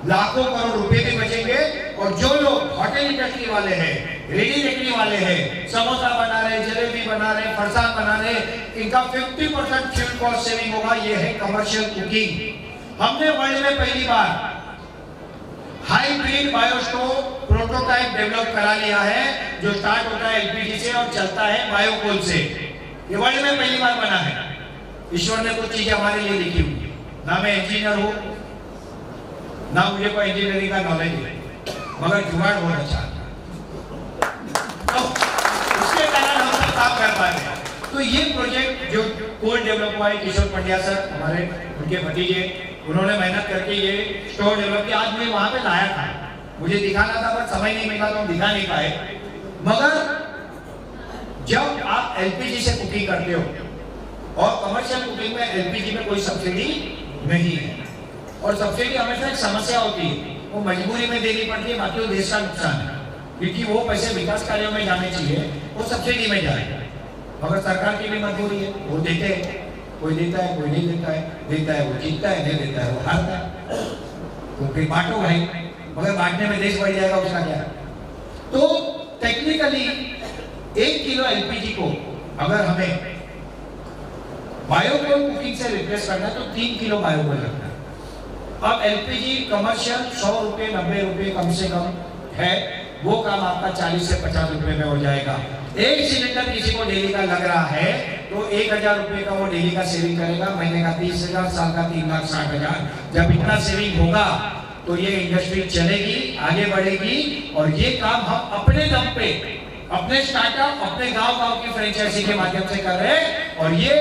लाखों करोड़ रुपए भी बचेंगे। और जो लोग होटल इंडस्ट्री वाले हैं, रेडी बेकरी वाले हैं, समोसा बना रहे, जलेबी बना रहे, फरसान बना रहे, इनका 50% फ्यूल कॉस्ट सेविंग होगा। ये है कमर्शियल कुकिंग। हमने वर्ल्ड में पहली बार हाइब्रिड बायोस्टोव प्रोटोटाइप डेवलप करा लिया है, जो स्टार्ट होता है एलपीजी से और चलता है बायोकोल से। ये वर्ल्ड में पहली बार बना है। ईश्वर ने कुछ चीजें हमारे लिए लिखी हुई, ना मैं इंजीनियर हूं, ना मुझे कोई इंजीनियरिंग का नॉलेज है, मगर जुगाड़ बहुत अच्छा है, तो उसके कारण हम सब काम कर पाते हैं। तो ये प्रोजेक्ट जो कोल डेवलप हुआ है, किशोर पंड्या सर हमारे, उनके भतीजे, उन्होंने मेहनत करके ये स्टोर डेवलप किया। आज मैं वहां पे लाया था, मुझे दिखाना था पर समय नहीं मिला तो हम दिखा नहीं पाए। मगर जब आप एलपीजी से कुकिंग करते हो, और कमर्शियल कुकिंग में एलपीजी में कोई सब्सिडी नहीं है, और सब्सिडी हमेशा एक समस्या होती है, वो मजबूरी में देनी पड़ती है, बाकी वो देश का नुकसान है, क्योंकि वो पैसे विकास कार्यों में जाने चाहिए, वो सब्सिडी में जाएगा। मगर सरकार की भी मजबूरी है, वो देते हैं। कोई देता है, कोई नहीं देता है, देता है वो जीतता है, नहीं देता है वो हारता है। तो फिर बांटो भाई, मगर बांटने में देश बढ़ जाएगा, उसका क्या। तो टेक्निकली 1 किलो एलपीजी को अगर हमें बायोकोल कुकिंग से रिप्लेस करना है तो 3 किलो बायोकोल लगता है। अब एलपीजी कमर्शियल 100 रुपए 90 रुपए कम से कम है, वो काम आपका 40 से 50 रुपए में हो जाएगा। एक सिलेंडर किसी को डेली का लग रहा है तो 1000 रुपए का वो डेली का सेविंग करेगा, महीने का 30,000, साल का 3,60,000। जब इतना सेविंग होगा तो ये इंडस्ट्री चलेगी, आगे बढ़ेगी, और ये काम हम अपने दम पे, अपने स्टार्टअप, अपने गांव की फ्रेंचाइजी के माध्यम से कर रहे हैं, और ये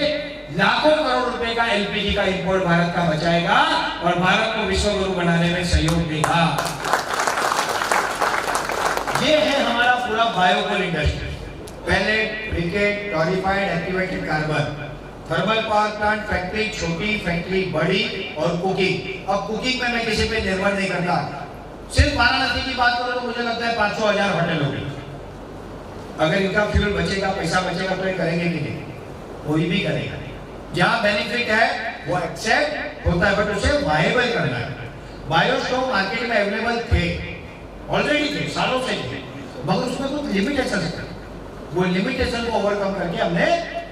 लाखों करोड़ रुपए का एलपीजी का इंपोर्ट भारत का बचाएगा और भारत को विश्व गुरु बनाने में सहयोग देगा। ये है हमारा पूरा बायोकोल इंडस्ट्री। पहले briquette, chlorified, activated carbon, thermal power plant, factory छोटी, फैक्ट्री बड़ी, और कुकिंग। अब कुकिंग में मैं किसी पे निर्भर नहीं करता। सिर्फ वाराणसी की बात करो तो मुझे लगता है 500,000 होटल होगी। अगर इनका फ्यूल बचेगा, पैसा बचेगा तो ये करेंगे कि नहीं? कोई भी करेगा। जहां बेनिफिट है वो एक्सेप्ट होता है, बट उसे वायबल करना है। बायोस्टोव मार्केट में अवेलेबल थे, ऑलरेडी थे, सालों से थे, मगर उसमें कुछ लिमिटेशन थे। वो लिमिटेशन को ओवरकम करके हमने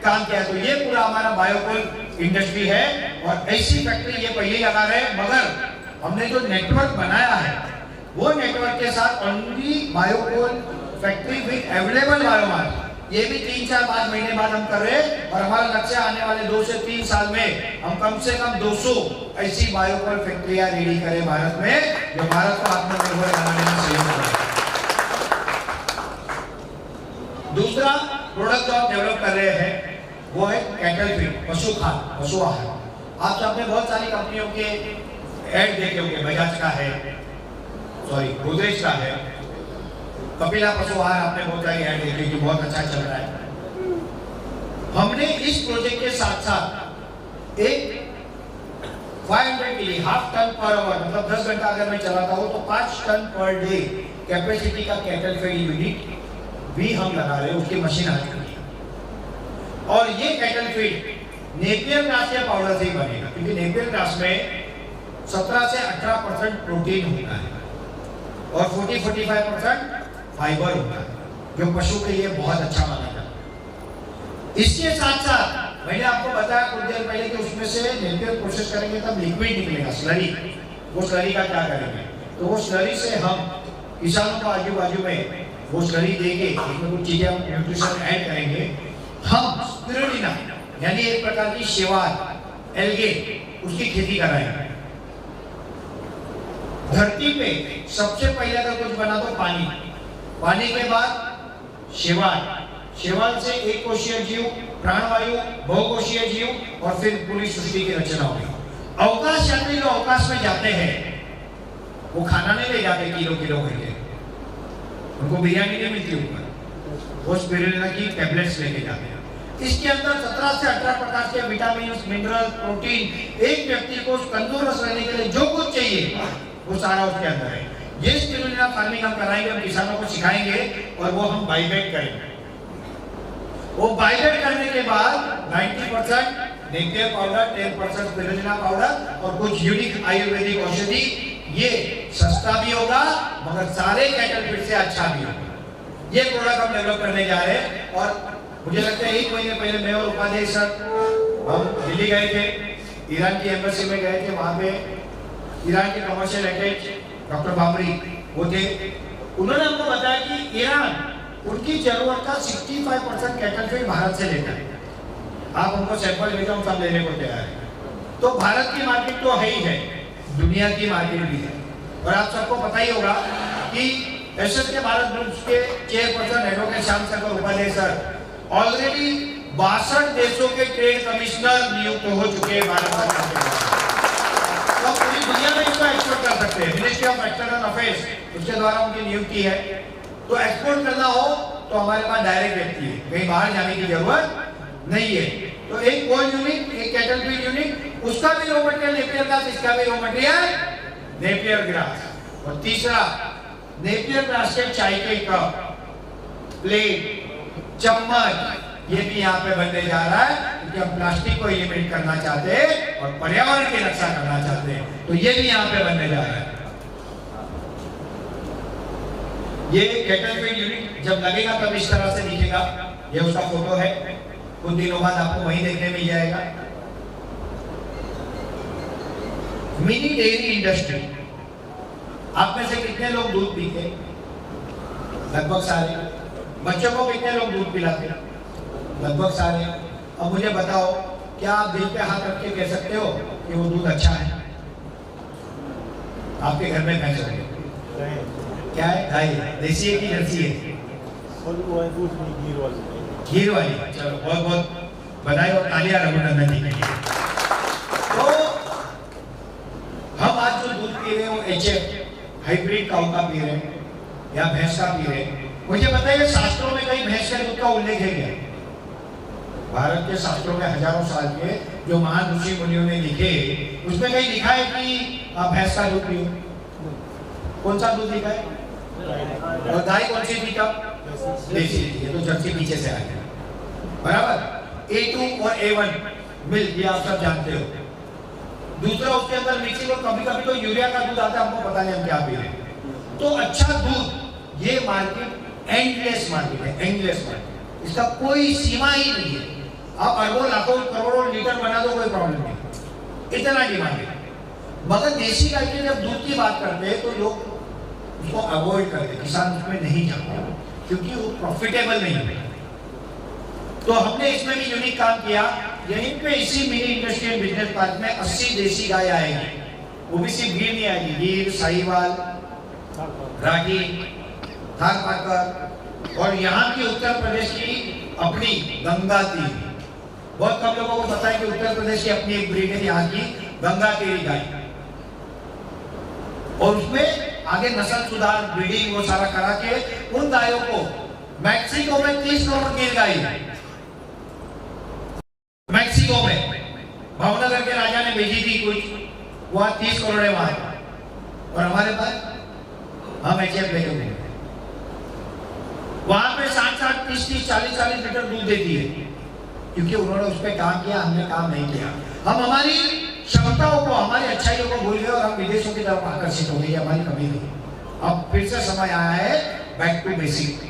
काम किया। तो ये पूरा हमारा बायोकोल इंडस्ट्री है, और ऐसी फैक्ट्री ये पहले लगा रहे हैं, मगर हमने जो नेटवर्क बनाया है वो नेटवर्क के साथ only biocoal factory with available biomass, ये भी 3-4-5 महीने बाद हम कर रहे हैं, और हमारा लक्ष्य आने वाले 2 से 3 साल में हम कम से कम 200 ऐसी बायोकोल फैक्ट्रियां रेडी करें भारत में, जो भारत को आत्मनिर्भर बनाने में सहयोग करें। दूसरा प्रोडक्ट जो आप डेवलप कर रहे हैं वो है कैटल फीड, पशु खाद्य, पशु आहार। आप सबने बहुत सारी कंपनियों के ऐड देखे होंगे, बजाज का है, सॉरी गोदरेज का है, कपिला पशु आहार आपने बहुत सारी ऐड देखी कि बहुत अच्छा चल रहा है। हमने इस प्रोजेक्ट के साथ साथ एक 500 के लिए हाफ टन पर आवर, मतलब 10 घंटा अगर मैं चलाता हूँ तो 5 टन पर डे कैपेसिटी का कैटल फीड यूनिट भी हम लगा रहे हैं, उसकी मशीन आ चुकी है। और ये कैटल फीड नेपियर ग्रास के पाउडर से ही बनेगा, क्योंकि नेपियर ग्रास में 17 से 18% प्रोटीन होता है और 40-45% फाइबर होता है, जो पशु के लिए बहुत अच्छा माना जाता है। इसके साथ साथ मैंने आपको बताया कुछ देर पहले कि उसमें से नेपियर प्रोसेस करेंगे तब लिक्विड निकलेगा, स्लरी। वो स्लरी का क्या करेंगे, तो वो स्लरी से हम किसानों को आजू बाजू में वो स्लरी देके उसमें कुछ चीजें हम न्यूट्रिशन ऐड करेंगे। हम स्पिरुलिना यानी एक प्रकार की शैवाल, एल्गे, उसकी खेती कराएंगे। धरती पे सबसे पहले अगर कुछ बना तो पानी, पानी के बाद शैवाल, शैवाल से एक कोशीय जीव, प्राणवायु, बहुकोशीय जीव, और फिर पूरी सृष्टि की रचना होगी। अवकाश यात्री जो अवकाश में जाते हैं वो खाना नहीं ले जाते किलो करके, उनको बिरयानी नहीं मिलती ऊपर, वो स्पिरुलिना की टैबलेट्स लेके जाते हैं। इसके अंदर 17 से 18 प्रकार के विटामिन, मिनरल, प्रोटीन, एक व्यक्ति को तंदुरुस्त रहने के लिए जो कुछ चाहिए वो सारा उसके अंदर है। ये स्पिरुलिना फार्मिंग हम कराएंगे, हम किसानों को सिखाएंगे, और वो हम बाईबैक करेंगे। वो बाईबैक करने के बाद 90% नेपियर पाउडर, 10% स्पिरुलिना पाउडर और कुछ यूनिक आयुर्वेदिक औषधि, ये सस्ता भी होगा मगर सारे कैटल फीड से अच्छा भी होगा। ये प्रोडक्ट हम डेवलप करने जा रहे हैं। और मुझे लगता है 1 महीने पहले मैं और उपाध्याय सर हम दिल्ली गए थे, ईरान की एम्बेसी में गए थे। वहां पे ईरान के कमर्शियल अटैच डॉक्टर बाबरी वो थे, उन्होंने हमको बताया कि ईरान उनकी जरूरत का 65% कैटल फीड भारत से लेता है। आप हमको सैंपल भेजो, हम सब लेने को तैयार है। तो भारत की मार्केट तो है ही है, दुनिया की मार्केट भी है। और आप सबको पता ही होगा कि एसएस के भारत ग्रुप के chairperson advocate Shyam Shankar Upadhyay sir already 62 देशों के ट्रेड कमिश्नर नियुक्त हो चुके हैं भारत सरकार के। तो पूरी दुनिया में इसको एक्सपोर्ट कर सकते हैं। मिनिस्ट्री ऑफ एक्सटर्नल अफेयर्स उसके द्वारा उनकी नियुक्ति है। तो एक्सपोर्ट करना हो तो हमारे पास डायरेक्ट व्यक्ति है, कहीं बाहर जाने की जरूरत नहीं है। तो एक कोल यूनिट, एक कैटल फीड यूनिट, उसका भी रॉ मटेरियल नेपियर ग्रास, इसका भी रॉ मटेरियल नेपियर ग्रास। और तीसरा नेपियर ग्रास के चाय के कप, प्लेट, चम्मच, ये भी यहाँ पे बनने जा रहा है। क्योंकि हम प्लास्टिक को एलिमिनेट करना चाहते हैं और पर्यावरण की रक्षा करना चाहते हैं। तो ये भी यहाँ पे बनने जा रहा है। ये कैटलफीड यूनिट जब लगेगा तब इस तरह से दिखेगा। ये उसका फोटो है, कुछ दिनों बाद आपको वहीं देखने मिल जाएगा। मिनी डेयरी इंडस्ट्री, आप में से कितने लोग दूध पीते? लगभग सारे। बच्चों को कितने लोग दूध पिलाते? लगभग सारे। अब मुझे बताओ, क्या आप दिल पे हाथ रख के कह सकते हो कि वो दूध अच्छा है? आपके घर में भैंस है, क्या है? गाय है। देसी है कि जर्सी है? घीर वाली। चलो बहुत बहुत बधाई और तालियां रघुनंदन जी के लिए। तो हम आज जो दूध पी रहे हैं वो HF हाइब्रिड काऊ का पी रहे हैं या भैंस का पी रहे हैं। मुझे बताइए, शास्त्रों में कहीं भैंस के दूध का उल्लेख है क्या? भारत के शास्त्रों में हजारों साल के जो महान ऋषि मुनियों ने लिखे, उसमें कहीं लिखा है कि आप भैंस का दूध पियो? कौन सा दूध लिखा है? और गाय कौन सी थी तब? देसी। ये तो जर्सी पीछे से आया, बराबर। A2 और A1 मिल्क, ये आप सब जानते हो। दूसरा उसके अंदर मिक्सिंग, और कभी कभी तो यूरिया का दूध आता है, हमको पता नहीं हम क्या पी रहे हैं। तो अच्छा दूध, ये मार्केट एंडलेस मार्केट है, एंडलेस मार्केट। इसका कोई सीमा ही नहीं है। आप अरबों लाखों करोड़ों लीटर बना दो, कोई प्रॉब्लम नहीं, इतना डिमांड है। मगर देसी गाय के जब दूध की बात करते हैं तो लोग उसको अवॉइड करते, किसान उसमें नहीं जाते क्योंकि वो प्रॉफिटेबल नहीं है। तो हमने इसमें भी यूनिक काम किया। यहीं पे इसी मिनी इंडस्ट्रियल बिजनेस पार्क में 80 देसी गाय आएगी। वो भी सिर्फ गिर नहीं आएगी, गिर, साहिवाल, राठी, थारपारकर, और यहाँ की उत्तर प्रदेश की अपनी गंगा तीर। बहुत कम लोगों को पता है कि उत्तर प्रदेश की अपनी एक ब्रीड है यहाँ की गंगा तीरी गाय, और उसमें आगे नस्ल सुधार, ब्रीडिंग, वो सारा करा के उन गायों को मैक्सिको में 30 करोड़ गिर गाय है। मैक्सिको में भावनगर के राजा ने भेजी थी कुछ, वहां 30 करोड़ है वहां, और हमारे पास हम HF लेके गए। वहां पे 60-60, 30-30, 40-40 लीटर दूध देती है, क्योंकि उन्होंने उस पर काम किया, हमने काम नहीं किया। हम हमारी क्षमताओं को, हमारी अच्छाइयों को भूल गए और हम विदेशों की तरफ आकर्षित हो गए। हमारी कमी थी। अब फिर से समय आया है बैक टू बेसिक।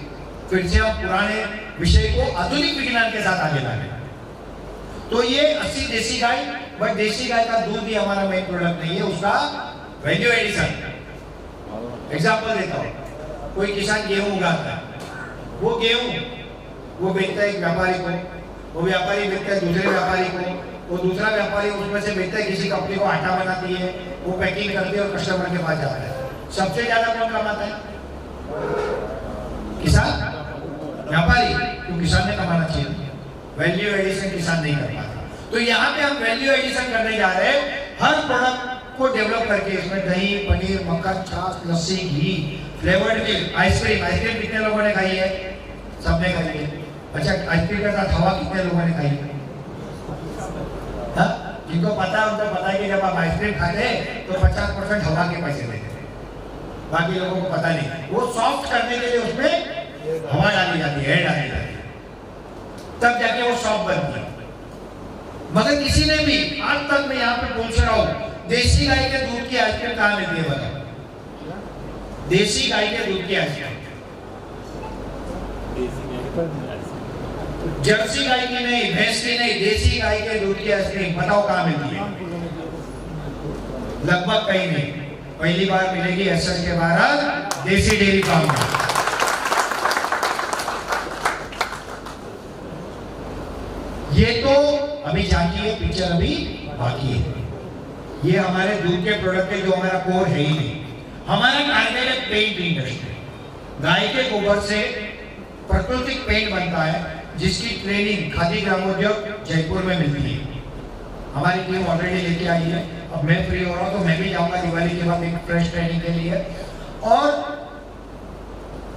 फिर से हम पुराने विषय को आधुनिक विज्ञान के साथ आगे लाए। तो ये 80 देसी गाय, बट देसी गाय का दूध ही हमारा मेन प्रोडक्ट नहीं है, उसका वैल्यू एडिशन। एग्जाम्पल देता हूँ, कोई किसान गेहूं उगाता है, वो गेहूं वो बेचता है एक व्यापारी को, वो व्यापारी बेचता है दूसरे व्यापारी को, वो दूसरा व्यापारी उसमें से बेचता है किसी कंपनी को, आटा बनाती है, वो पैकिंग करती है और कस्टमर के पास जाता है। सबसे ज्यादा कौन कमाता है? किसान, व्यापारी। क्यों? किसान ने कमाना चाहिए। वैल्यू एडिशन किसान नहीं कर पाता। तो यहाँ पे हम वैल्यू एडिशन करने जा रहे हैं। हर प्रोडक्ट को डेवलप करके इसमें दही, पनीर, मक्खन, छाछ, लस्सी, घी, फ्लेवर्ड मिल्क, आइसक्रीम। आइसक्रीम कितने लोगों ने खाई है? सबने खाई है। अच्छा, आइसक्रीम का साथ हवा कितने लोगों ने खाई है? हाँ, जिनको पता है उनको पता है कि जब आप आइसक्रीम खाते हैं तो 50% हवा के पैसे देते हैं, बाकी लोगों को पता नहीं। वो सॉफ्ट करने के लिए उसमें हवा डाली जाती है, एयर डाली जाती है, तब जाके वो सॉफ्ट बनती है। मगर किसी ने भी आज तक, मैं यहाँ पे पूछ रहा हूँ, देसी गाय के दूध की आइसक्रीम कहाँ मिलती है? बताओ, देसी गाय के दूध की आइसक्रीम। जर्सी गाय की नहीं, भैंस की नहीं, देसी गाय के दूध की आइसक्रीम बताओ कहाँ मिलती है? लगभग कहीं नहीं। पहली बार मिलेगी एसएस के 12 देसी डेयरी फार्म में। ये तो अभी झांकी है, पिक्चर अभी बाकी है। ये हमारे दूध के प्रोडक्ट के जो हमारा कोर है ही नहीं। हमारा टारगेट है पेंट इंडस्ट्री। गाय के गोबर से प्राकृतिक पेंट बनता है, जिसकी ट्रेनिंग खादी ग्रामोद्योग जयपुर में मिलती है। हमारी टीम ऑलरेडी लेके आई है। अब मैं फ्री हो रहा हूँ तो मैं भी जाऊंगा दिवाली के बाद एक फ्रेश ट्रेनिंग के लिए। और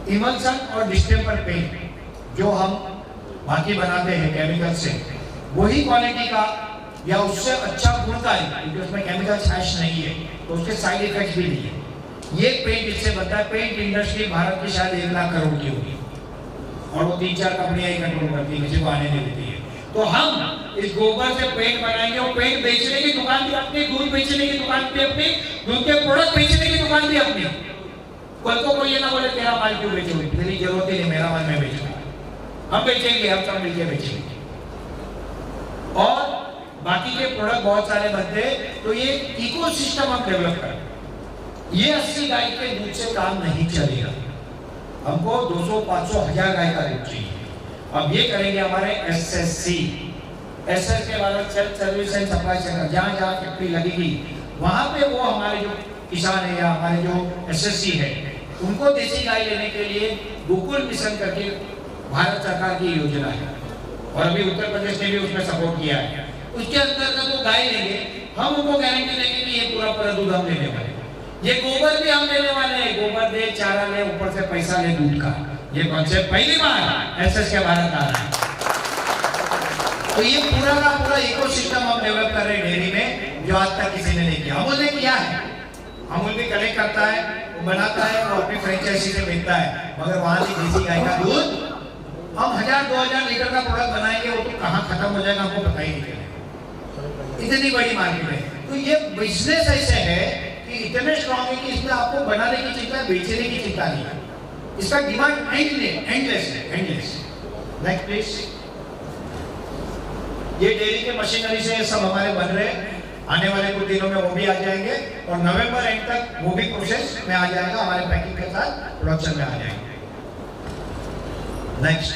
इमल्सन और डिस्टेम्पर पेंट जो हम बाकी बनाते हैं केमिकल से, वही क्वालिटी का या उससे अच्छा गुण का है, क्योंकि उसमें केमिकल हैश नहीं है तो उसके साइड इफेक्ट्स भी नहीं है। ये पेंट इससे बनता है। पेंट इंडस्ट्री भारत की शायद 1 लाख करोड़ की होगी, और वो 3-4 कंपनियां ही कंट्रोल करती है, किसी को आने नहीं देती है। तो हम इस गोबर से पेंट बनाएंगे, और पेंट बेचने की दुकान भी अपनी, दूध बेचने की दुकान भी अपनी, दूध के प्रोडक्ट बेचने की दुकान भी अपनी। कल को कोई ये ना बोले तेरा माल क्यों बेचोगे, तेरी जरूरत ही नहीं, मेरा माल मैं बेचूंगा। हम बेचेंगे, हम सब मिलकर बेचेंगे। और बाकी के प्रोडक्ट बहुत सारे बनते, तो ये इकोसिस्टम हम डेवलप करें। ये 80 गाय के दूध से काम नहीं चलेगा, हमको 200, 500, 1000 गाय का दूध चाहिए। अब ये करेंगे हमारे SSC के बाद self service and supply centre, जहाँ जहाँ फैक्ट्री लगेगी वहाँ पे वो हमारे जो किसान है या हमारे जो SSC है, उनको देसी गाय लेने के लिए गोकुल मिशन करके भारत सरकार की योजना है, और अभी उत्तर प्रदेश ने भी उसमें सपोर्ट किया है। उसके अंतर्गत वो गाय लेंगे, हम उनको गारंटी देंगे कि ये पूरा दूध हम लेने वाले, ये गोबर भी हम लेने वाले हैं। गोबर दे, चारा ले, ऊपर से पैसा ले दूध का। ये कॉन्सेप्ट पहली बार SS के भारत आ रहा है। तो ये पूरा का पूरा इकोसिस्टम हम डेवलप कर रहे हैं डेयरी में, जो आज तक किसी ने नहीं किया। अमूल ने किया है, अमूल भी कलेक्ट करता है, वो बनाता है, वो अपनी फ्रेंचाइजी से बेचता है, मगर वहां की देसी गाय का दूध हम 1000-2000 लीटर का प्रोडक्ट बनाएंगे, वो तो कहाँ खत्म हो जाएगा हमको पता ही नहीं चलेगा। इतनी बड़ी मार्केट है। तो ये बिजनेस ऐसे है कि इतने स्ट्रॉन्ग है कि इसमें आपको बनाने की चिंता, बेचने की चिंता नहीं है। इसका डिमांड एंडलेस है। Next please. ये डेयरी के मशीनरी से सब हमारे बन रहे हैं, आने वाले कुछ दिनों में वो भी आ जाएंगे, और नवंबर एंड तक वो भी प्रोसेस में आ जाएगा, हमारे पैकिंग के साथ प्रोडक्शन में आ जाएंगे। नेक्स्ट,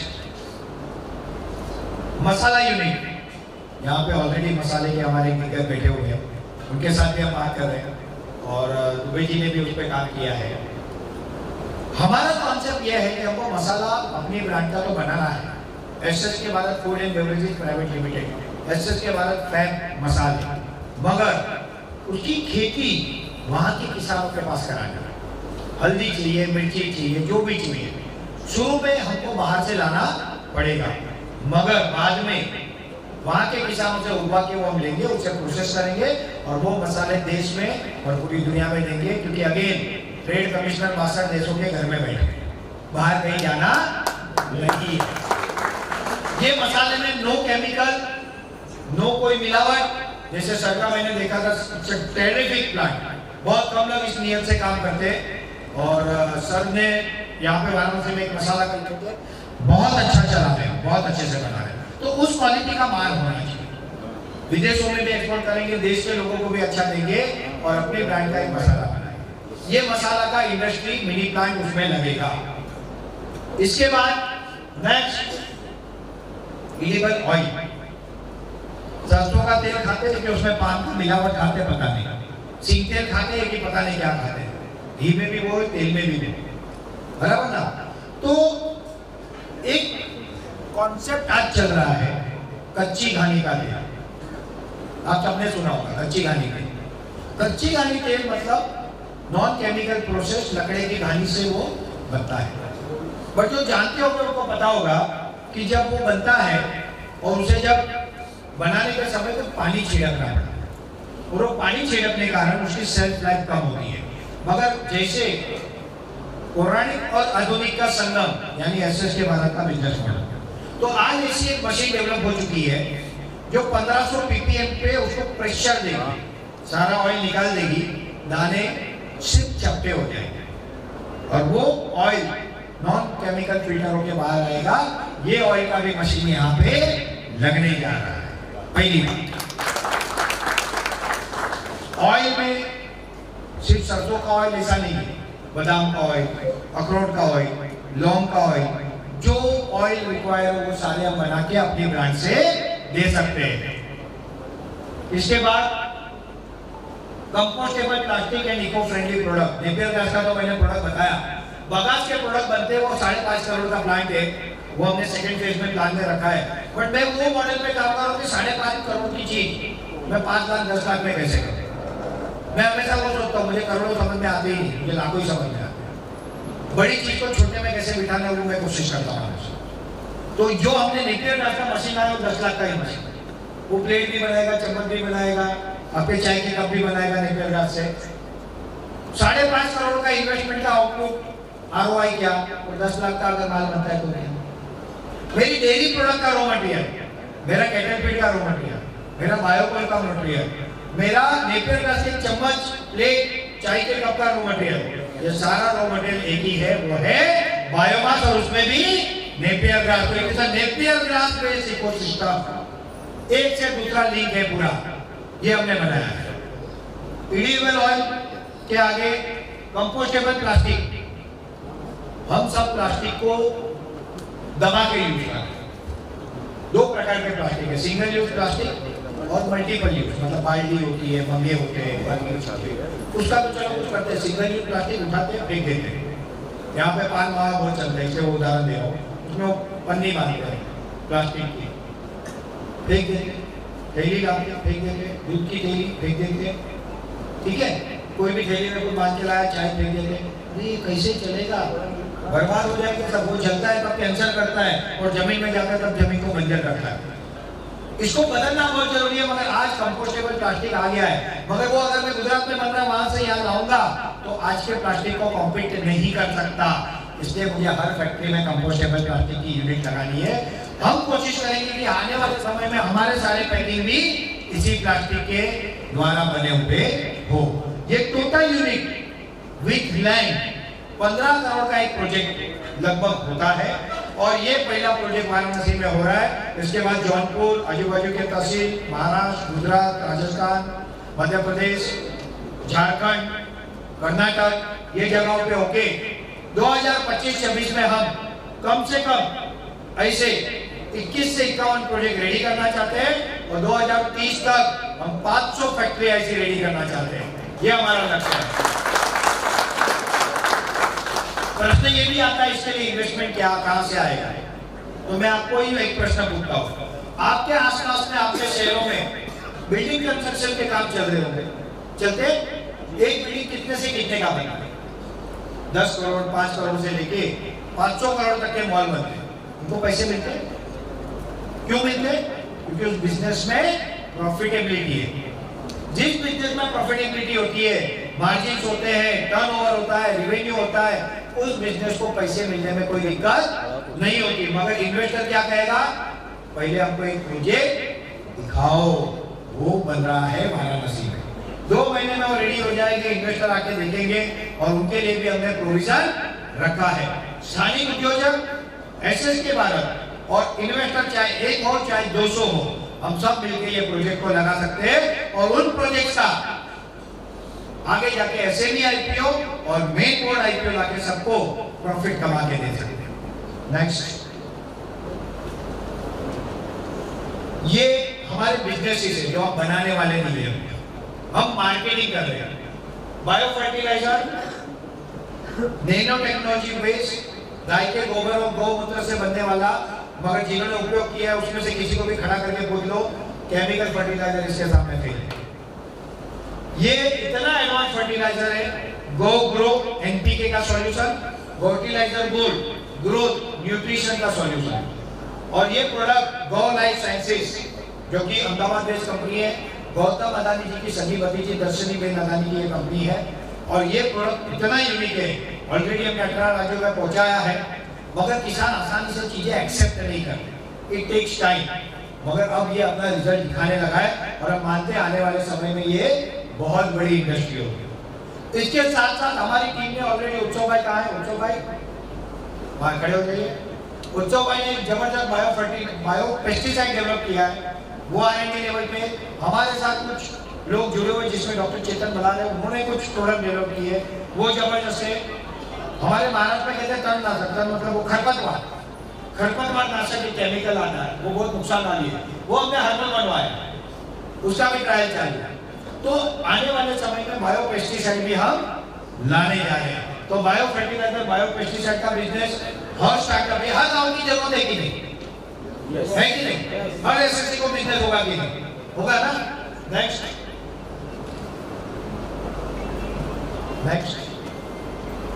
मसाला यूनिट। यहाँ पे ऑलरेडी मसाले के हमारे इंजीनियर बैठे हुए हैं, उनके साथ भी हम बात कर रहे हैं, और दुबे जी ने भी उस पर काम किया है। हमारा कॉन्सेप्ट यह है कि हमको मसाला अपनी ब्रांड का तो बनाना है। SS के Bharat food and beverages private limited, SS के भारत फैब मसाले, मगर उसकी खेती वहाँ के किसानों के पास कराना है। हल्दी चाहिए, मिर्ची चाहिए, जो भी चाहिए, शुरू में हमको बाहर से लाना पड़ेगा, मगर बाद में वहाँ के किसानों से उगवा के वो हम लेंगे, उसे प्रोसेस करेंगे, और वो मसाले देश में और पूरी दुनिया में देंगे। क्योंकि अगेन ट्रेड कमिश्नर 62 देशों के घर में बैठे, बाहर कहीं जाना नहीं है। ये मसाले में नो केमिकल, नो कोई मिलावट। जैसे सर का मैंने देखा था, टेरिफिक प्लांट, बहुत कम लोग इस नियत से काम करते हैं, और सर ने यहाँ पे वाराणसी में एक मसाला करके बहुत अच्छा चला रहे हैं, बहुत अच्छे से बना रहे हैं। तो उस क्वालिटी का माल होना चाहिए। विदेशों में भी एक्सपोर्ट करेंगे, देश के लोगों को भी अच्छा देंगे, और अपने ब्रांड का एक मसाला बनाएंगे। ये मसाला का इंडस्ट्री मिनी प्लांट उसमें लगेगा। इसके बाद नेक्स्ट, एडिबल ऑयल। सरसों का तेल खाते हैं कि उसमें पान का मिलावट खाते पता नहीं, सिंग तेल खाते हैं कि पता नहीं क्या खाते हैं, घी में भी वो, तेल में भी वो, बराबर ना। तो एक कॉन्सेप्ट आज चल रहा है कच्ची घानी का तेल, आप सबने सुना होगा कच्ची घानी तेल। कच्ची घानी तेल मतलब नॉन केमिकल प्रोसेस, लकड़े की घानी से वो बनता है। बट जो जानते हो उनको पता होगा कि जब वो बनता है और उसे जब बनाने के समय तो पानी छिड़कना पड़ता है, और वो पानी छिड़कने के कारण उसकी शेल्फ लाइफ कम होती है। मगर जैसे पौराणिक और आधुनिक का संगम यानी SS के भारत का बिजनेस मॉडल, तो आज ऐसी एक मशीन डेवलप हो चुकी है जो 1500 ppm पे उसको प्रेशर देगी, सारा ऑयल निकाल देगी, दाने सिर्फ चपटे हो जाएंगे, और वो ऑयल नॉन केमिकल फिल्टर होके बाहर आएगा। ये ऑयल का भी मशीन यहाँ पे लगने जा रहा है। पहली बात, ऑयल में सिर्फ सरसों का ऑयल ऐसा नहीं है, बादाम का ऑयल, अखरोट का ऑयल, लौंग का ऑयल, जो ऑयल रिक्वायर हो वो सारे हम बना के अपनी ब्रांड से दे सकते हैं। इसके बाद compostable plastic and eco friendly product. Napier gas का तो मैंने प्रोडक्ट बताया, बगास के प्रोडक्ट बनते हैं, वो 5.5 करोड़ का प्लांट है, वो हमने सेकंड फेज में प्लान में रखा है। बट मैं वो मॉडल पे काम कर रहा हूँ कि 5.5 करोड़ की चीज मैं 5 लाख 10 लाख में कैसे करूँ। मैं हमेशा वो सोचता हूँ, मुझे करोड़ों समझ में आते ही नहीं, मुझे लाखों ही समझ में आते हैं। बड़ी चीज को छोटे में कैसे बिठाना है वो मैं कोशिश करता हूँ। तो जो हमने नेपियर गैस का मशीन आया वो 10 लाख का ही मशीन, वो प्लेट भी बनाएगा, चम्मच भी बनाएगा, आपके चाय के कप भी बनाएगा नेपियर गैस से। 5.5 करोड़ का इन्वेस्टमेंट का आउटपुट ROI क्या, और 10 लाख का अगर माल बनता है तो नहीं। मेरी डेयरी प्रोडक्ट का रॉ मटेरियल मेरा कैटरपिल का रॉ मटेरियल, मेरा बायोकोल का मटेरियल, मेरा नेपियर ग्रास के चम्मच, प्लेट, चाय के कप का रॉ मटेरियल, ये सारा रॉ मटेरियल एक ही है, वो है बायोमास, और उसमें भी नेपियर ग्रास। तो एक नेपियर ग्रास बेस्ड इकोसिस्टम, एक से दूसरा लिंक है पूरा, ये हमने बनाया है। इडिबल ऑयल के आगे कंपोस्टेबल प्लास्टिक, हम सब प्लास्टिक को दबा के यूज करते हैं। दो प्रकार के प्लास्टिक है, सिंगल यूज प्लास्टिक और मल्टीपल यूज, मतलब बाल्टी होती है, मगे होते हैं, उसका तो चलो कुछ करते हैं। सिंगल यूज प्लास्टिक उठाते हैं, फेंक देते हैं। यहाँ पे पान वहाँ बहुत चलते हैं, इसे वो उदाहरण दे रहा हूँ, उसमें वो पन्नी बांधते हैं प्लास्टिक की, फेंक देते, थैली डालते हैं, फेंक देते, दूध की थैली फेंक देते, ठीक है। कोई भी थैली में कोई बांध के लाया, चाय फेंक देते, अरे कैसे चलेगा, बर्बाद हो जाएगा सब। वो जलता है तब कैंसर करता है, और जमीन में जाता है तब जमीन को बंजर करता है। इसको बदलना बहुत जरूरी है, मगर आज कंपोस्टेबल प्लास्टिक आ गया है, मगर वो अगर मैं गुजरात में बन रहा वहां से यहाँ लाऊंगा तो आज के प्लास्टिक को कॉम्पीट नहीं कर सकता। इसलिए मुझे हर फैक्ट्री में कंपोस्टेबल प्लास्टिक की यूनिट लगानी है। हम कोशिश करेंगे कि आने वाले समय में हमारे सारे पैकिंग भी इसी प्लास्टिक के द्वारा बने हुए हो। ये total unit with line 15 crore का एक प्रोजेक्ट लगभग होता है, और ये पहला प्रोजेक्ट वाराणसी में हो रहा है। इसके बाद जौनपुर, आजू बाजू के तहसील, महाराष्ट्र, गुजरात, राजस्थान, मध्य प्रदेश, झारखंड, कर्नाटक, ये जगहों पे होके 2025-26 में हम कम से कम ऐसे 21 से 51 प्रोजेक्ट रेडी करना चाहते हैं, और 2030 तक हम 500 फैक्ट्री ऐसी रेडी करना चाहते हैं। ये हमारा लक्ष्य है। प्रश्न ये भी आता है, इसके लिए इन्वेस्टमेंट क्या, कहां से आएगा? तो मैं आपको ही एक प्रश्न पूछता हूं, आपके आसपास में, आपके शहरों में बिल्डिंग कंस्ट्रक्शन के काम चल रहे होंगे, चलते? एक बिल्डिंग कितने से कितने का बना है? 10 करोड़, 5 करोड़ से लेके 500 करोड़ तक के मॉल बनते हैं। उनको पैसे मिलते हैं, क्यों मिलते हैं? क्योंकि उस बिजनेस में प्रॉफिटेबिलिटी है। जिस बिजनेस में प्रॉफिटेबिलिटी होती है, मार्जिन्स होते हैं, टर्नओवर होता है, रेवेन्यू होता है, उस बिजनेस को पैसे मिलने में कोई दिक्कत नहीं होती। मगर इन्वेस्टर क्या कहेगा, पहले हमको एक प्रोजेक्ट दिखाओ, वो बन रहा है वाराणसी में, 2 महीने में वो रेडी हो जाएंगे, इन्वेस्टर आके देखेंगे, और उनके लिए भी हमने प्रोविजन रखा है। स्थानीय उद्योजक, एसएसके भारत और इन्वेस्टर चाहे 1 हो चाहे 200 हो, हम सब मिलकर ये प्रोजेक्ट को लगा सकते हैं, और उन प्रोजेक्ट का आगे जाके एसएमई आईपीओ और मेन बोर्ड आईपीओ लाके सबको प्रॉफिट कमा के दे सकते हैं। नेक्स्ट, ये हमारे बिजनेसेस है जो हम बनाने वाले नहीं है, हम मार्केटिंग कर रहे हैं। Bio fertiliser, nano technology based, गाय के गोबर और गौमूत्र से बनने वाला, मगर जिन्होंने उपयोग किया है उसमें से किसी को भी खड़ा करके पूछ लो, केमिकल फर्टिलाइजर इसके सामने थे। ये इतना एडवांस फर्टिलाइजर है, गो ग्रो एनपीके का solution, fertiliser gold growth nutrition का सॉल्यूशन, और ये प्रोडक्ट गो लाइफ साइंसेस जो कि अहमदाबाद बेस्ड कंपनी है, गौतम अदानी जी की सगी भतीजी दर्शनी बेन अदानी की ये कंपनी है, और ये प्रोडक्ट इतना यूनिक है, ऑलरेडी हमने 18 राज्यों में पहुंचाया है, मगर किसान आसानी से चीजें एक्सेप्ट नहीं करते, इट टेक्स टाइम, मगर अब ये अपना रिजल्ट दिखाने लगा है, और हम मानते हैं आने वाले समय में ये बहुत बड़ी इंडस्ट्री होगी। इसके साथ साथ हमारी टीम ने ऑलरेडी, उत्सव भाई कहाँ है? उत्सव भाई वहां खड़े हो जाइए। उत्सव भाई ने एक जबरदस्त बायो पेस्टिसाइड डेवलप किया है, वो R&D लेवल पे हमारे साथ कुछ लोग जुड़े हुए, जिसमें डॉक्टर चेतन बलाल है, उन्होंने कुछ प्रोडक्ट डेवलप किए, वो जबरदस्त है। हमारे महाराष्ट्र में कहते हैं तणनाशक, मतलब वो खरपतवार नाशक एक केमिकल आता है, वो बहुत नुकसानदायी है, वो हमने हर्बल बनवाया, उसका भी ट्रायल चालू है। तो आने वाले समय में बायो पेस्टिसाइड भी हम लाने जा रहे हैं। तो बायो फर्टिलाइजर, बायो पेस्टिसाइड का बिजनेस हर स्टार्टअप है, हर गांव की जरूरत है कि नहीं? है कि नहीं? हर एसएससी को बिजनेस होगा कि नहीं? होगा ना? नेक्स्ट,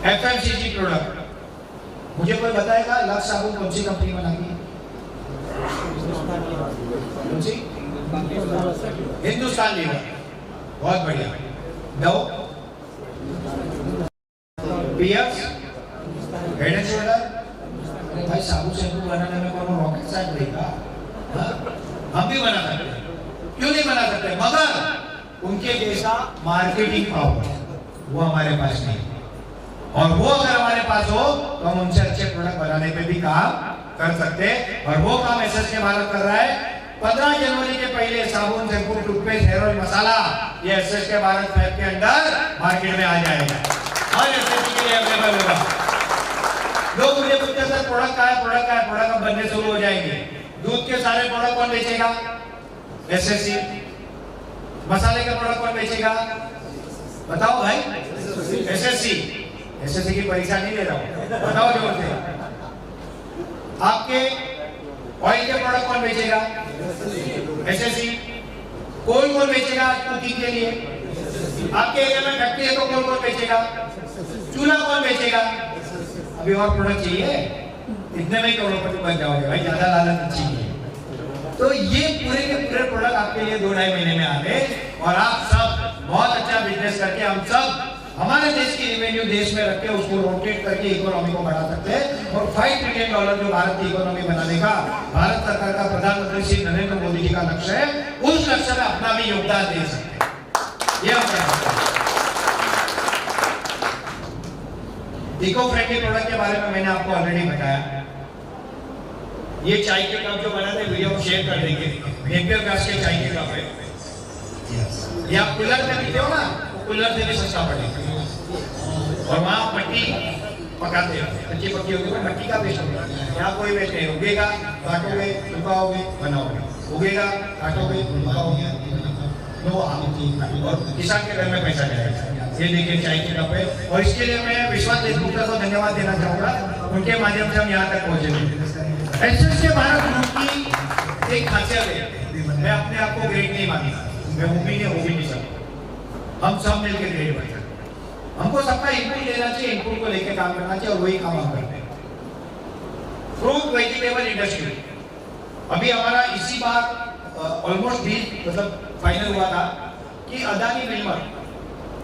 एफएमसीजी प्रोडक्ट, मुझे कोई बताएगा लक्स साबुन कौन सी कंपनी बनाती है? कौन सी? हिंदुस्तान लीवर, बहुत बढ़िया। Dove, Pears, Head and Shoulder, भाई साबुन शैम्पू बनाने में कौन रॉकेट साइंस देगा? हम भी बना सकते हैं, क्यों नहीं बना सकते, मगर उनके जैसा मार्केटिंग पावर वो हमारे पास नहीं, और वो अगर हमारे पास हो तो हम उनसे अच्छे प्रोडक्ट बनाने पे भी काम कर सकते हैं। और वो काम एसएसके भारत कर रहा है। 15 जनवरी के पहले साबुन, शैम्पू, टूथपेस्ट, हेयर ऑयल, मसाला ये एसएसके भारत फैब के अंदर मार्केट में आ जाएगा और एसएसके के लिए अवेलेबल होगा। लोग मुझे पूछते हैं सर प्रोडक्ट कहाँ है, प्रोडक्ट कहाँ है, प्रोडक्ट अब बनने शुरू हो जाएंगे। दूध के सारे प्रोडक्ट कौन बेचेगा, एसएससी। मसाले का प्रोडक्ट कौन बेचेगा, बताओ भाई, एसएससी। एसएससी की परीक्षा नहीं ले रहा हूँ, बताओ जोर से। आपके ऑयल के प्रोडक्ट कौन बेचेगा, एसएससी। कोल कौन बेचेगा कुकिंग के लिए, आपके एरिया में फैक्ट्री है तो कोल कौन बेचेगा, चूल्हा कौन बेचेगा। अभी और प्रोडक्ट चाहिए, इतने में करोड़पति बन जाओगे भाई, ज्यादा लालच चाहिए। तो ये पूरे के पूरे प्रोडक्ट आपके लिए 2-2.5 महीने में आ गए और आप सब बहुत अच्छा बिजनेस करके हम सब हमारे देश की रेवेन्यू देश में रख के उसको रोटेट करके इकोनॉमी को बढ़ा सकते हैं। और $5 ट्रिलियन जो भारत की इकोनॉमी बनाने का भारत सरकार का प्रधानमंत्री श्री नरेंद्र मोदी जी का लक्ष्य है, उस लक्ष्य में अपना भी योगदान दे सकते हैं। ये हम कर सकते हैं। इको फ्रेंडली प्रोडक्ट के बारे में मैंने आपको ऑलरेडी बताया। ये चाय के कप जो बना थे वीडियो को शेयर कर देंगे, नेपियर ग्रास के चाय के कप है। ये आप कूलर में पीते हो ना, कूलर से भी सस्ता पड़ेगा। और वहाँ मट्टी पकाते हैं, कच्ची पक्की होगी तो मट्टी का वेस्ट होगा। यहाँ कोई वेस्ट नहीं, उगेगा काटोगे, सुखाओगे, बनाओगे, उगेगा काटोगे, सुखाओगे, और किसान के घर में पैसा जाएगा। ये देखिए चाय के कप है। और इसके लिए मैं विश्वास देशमुख को धन्यवाद देना चाहूँगा, उनके माध्यम से हम यहाँ तक पहुँचे। एसएसके भारत ग्रुप की एक खासियत है, मैं अपने आप को ग्रेट नहीं मानता, मैं वो भी नहीं सकता, हम सब मिलकर ग्रेट बन सकते। हमको सबका इनपुट लेना चाहिए, इनपुट को लेकर काम करना चाहिए और वही काम हम करते हैं। फ्रूट वेजिटेबल इंडस्ट्री अभी हमारा इसी बार ऑलमोस्ट भी मतलब फाइनल हुआ था कि अदानी विल्मर,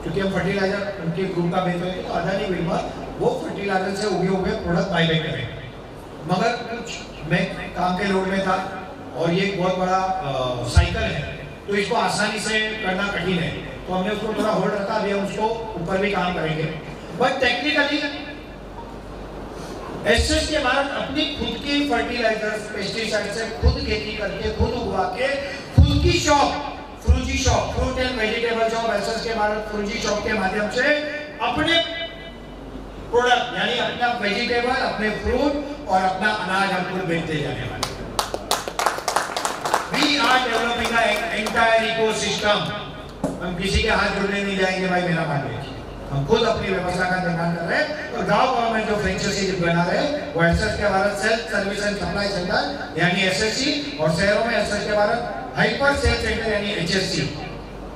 क्योंकि हम फर्टिलाइजर उनके ग्रुप का बेचते हैं, तो अदानी विल्मर वो फर्टिलाइजर से उगे हुए प्रोडक्ट बाईबैक करें। मगर कुछ मैं काम के लोड में था और ये एक बहुत बड़ा साइकिल है, तो इसको आसानी से करना कठिन है, तो हमने उसको थोड़ा होल्ड रखा। अभी हम उसको ऊपर भी काम करेंगे। बट टेक्निकली एसएसके भारत अपनी खुद की फर्टिलाइजर्स, पेस्टिसाइड से खुद खेती करके, खुद उगवा के, खुद की शॉप, फ्रूजी shop, fruit and vegetable shop, SSK Bharat फ्रूजी शॉप के माध्यम से अपने प्रोडक्ट यानी अपना वेजिटेबल, अपने फ्रूट और अपना अनाज हम खुद बेचते जाने वाले। We are developing an entire ecosystem. हम किसी के हाथ जोड़ने नहीं जाएंगे भाई, मेरा मान लीजिए, हम खुद अपनी व्यवस्था का निर्माण कर रहे हैं। और गांव गांव में जो फ्रेंचाइजी बना रहे हैं वो SSK Bharat self service and supply centre यानी एसएससी, और शहरों में SSK Bharat hyper sale centre यानी एचएससी,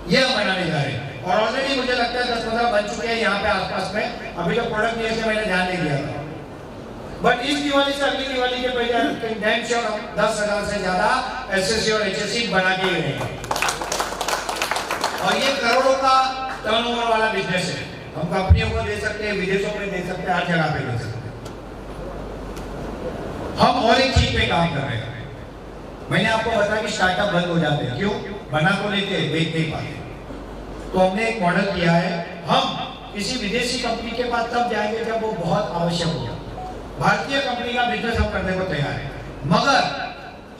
ये हम बनाने जा रहे हैं। और ऑलरेडी मुझे लगता है 10-15 बन चुके हैं यहाँ पे आसपास में। अभी तो प्रोडक्ट नहीं है, मैंने ध्यान नहीं दिया था, बट इस दिवाली से अगली दिवाली के पहले डैम श्योर 10,000 से ज्यादा एसएससी और एचएससी बना के ही रहेंगे। और ये करोड़ों का टर्नओवर वाला बिजनेस है। हम कंपनियों को दे सकते हैं, विदेशों में दे सकते हैं, हर जगह पे दे सकते हैं। हम और एक चीज पे काम कर रहे हैं। मैंने आपको बताया कि स्टार्टअप बंद हो जाते हैं, क्यों? बना तो लेते, बेच नहीं पाते। तो हमने एक मॉडल किया है, हम किसी विदेशी कंपनी के पास तब जाएंगे जब वो बहुत आवश्यक होगा। भारतीय कंपनी का बिजनेस हम करने को तैयार है, मगर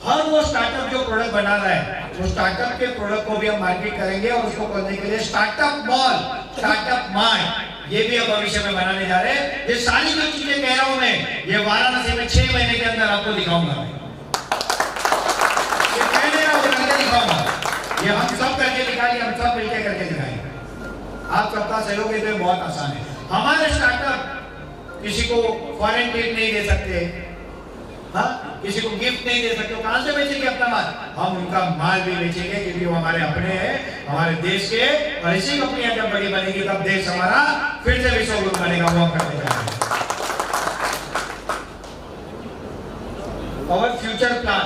हर वो स्टार्टअप जो प्रोडक्ट बना रहा है, वो स्टार्टअप के प्रोडक्ट को भी हम मार्केट करेंगे और उसको करने के लिए स्टार्टअप मॉल, स्टार्टअप मार्ट, ये भी हम भविष्य में बनाने जा रहे हैं। ये सारी जो चीजें कह रहा हूं मैं, ये वाराणसी में 6 महीने के अंदर आपको दिखाऊंगा। ये कह दे रहा हूं, करके दिखाऊंगा। ये हम सब करके दिखाएंगे, हम सब मिलकर करके दिखाएंगे। आप सबका सहयोग है तो बहुत आसान है। हमारे स्टार्टअप किसी को फॉरेन ट्रिप नहीं दे सकते, हाँ, किसी को गिफ्ट नहीं दे सकते, कहां से बेचेंगे अपना माल? हम उनका माल भी बेचेंगे क्योंकि वो हमारे अपने हैं, हमारे देश के। और ऐसी कंपनियां जब बड़ी बनेगी तब देश हमारा फिर से विश्व गुरु बनेगा। वो हम करने जा रहे हैं। और फ्यूचर प्लान,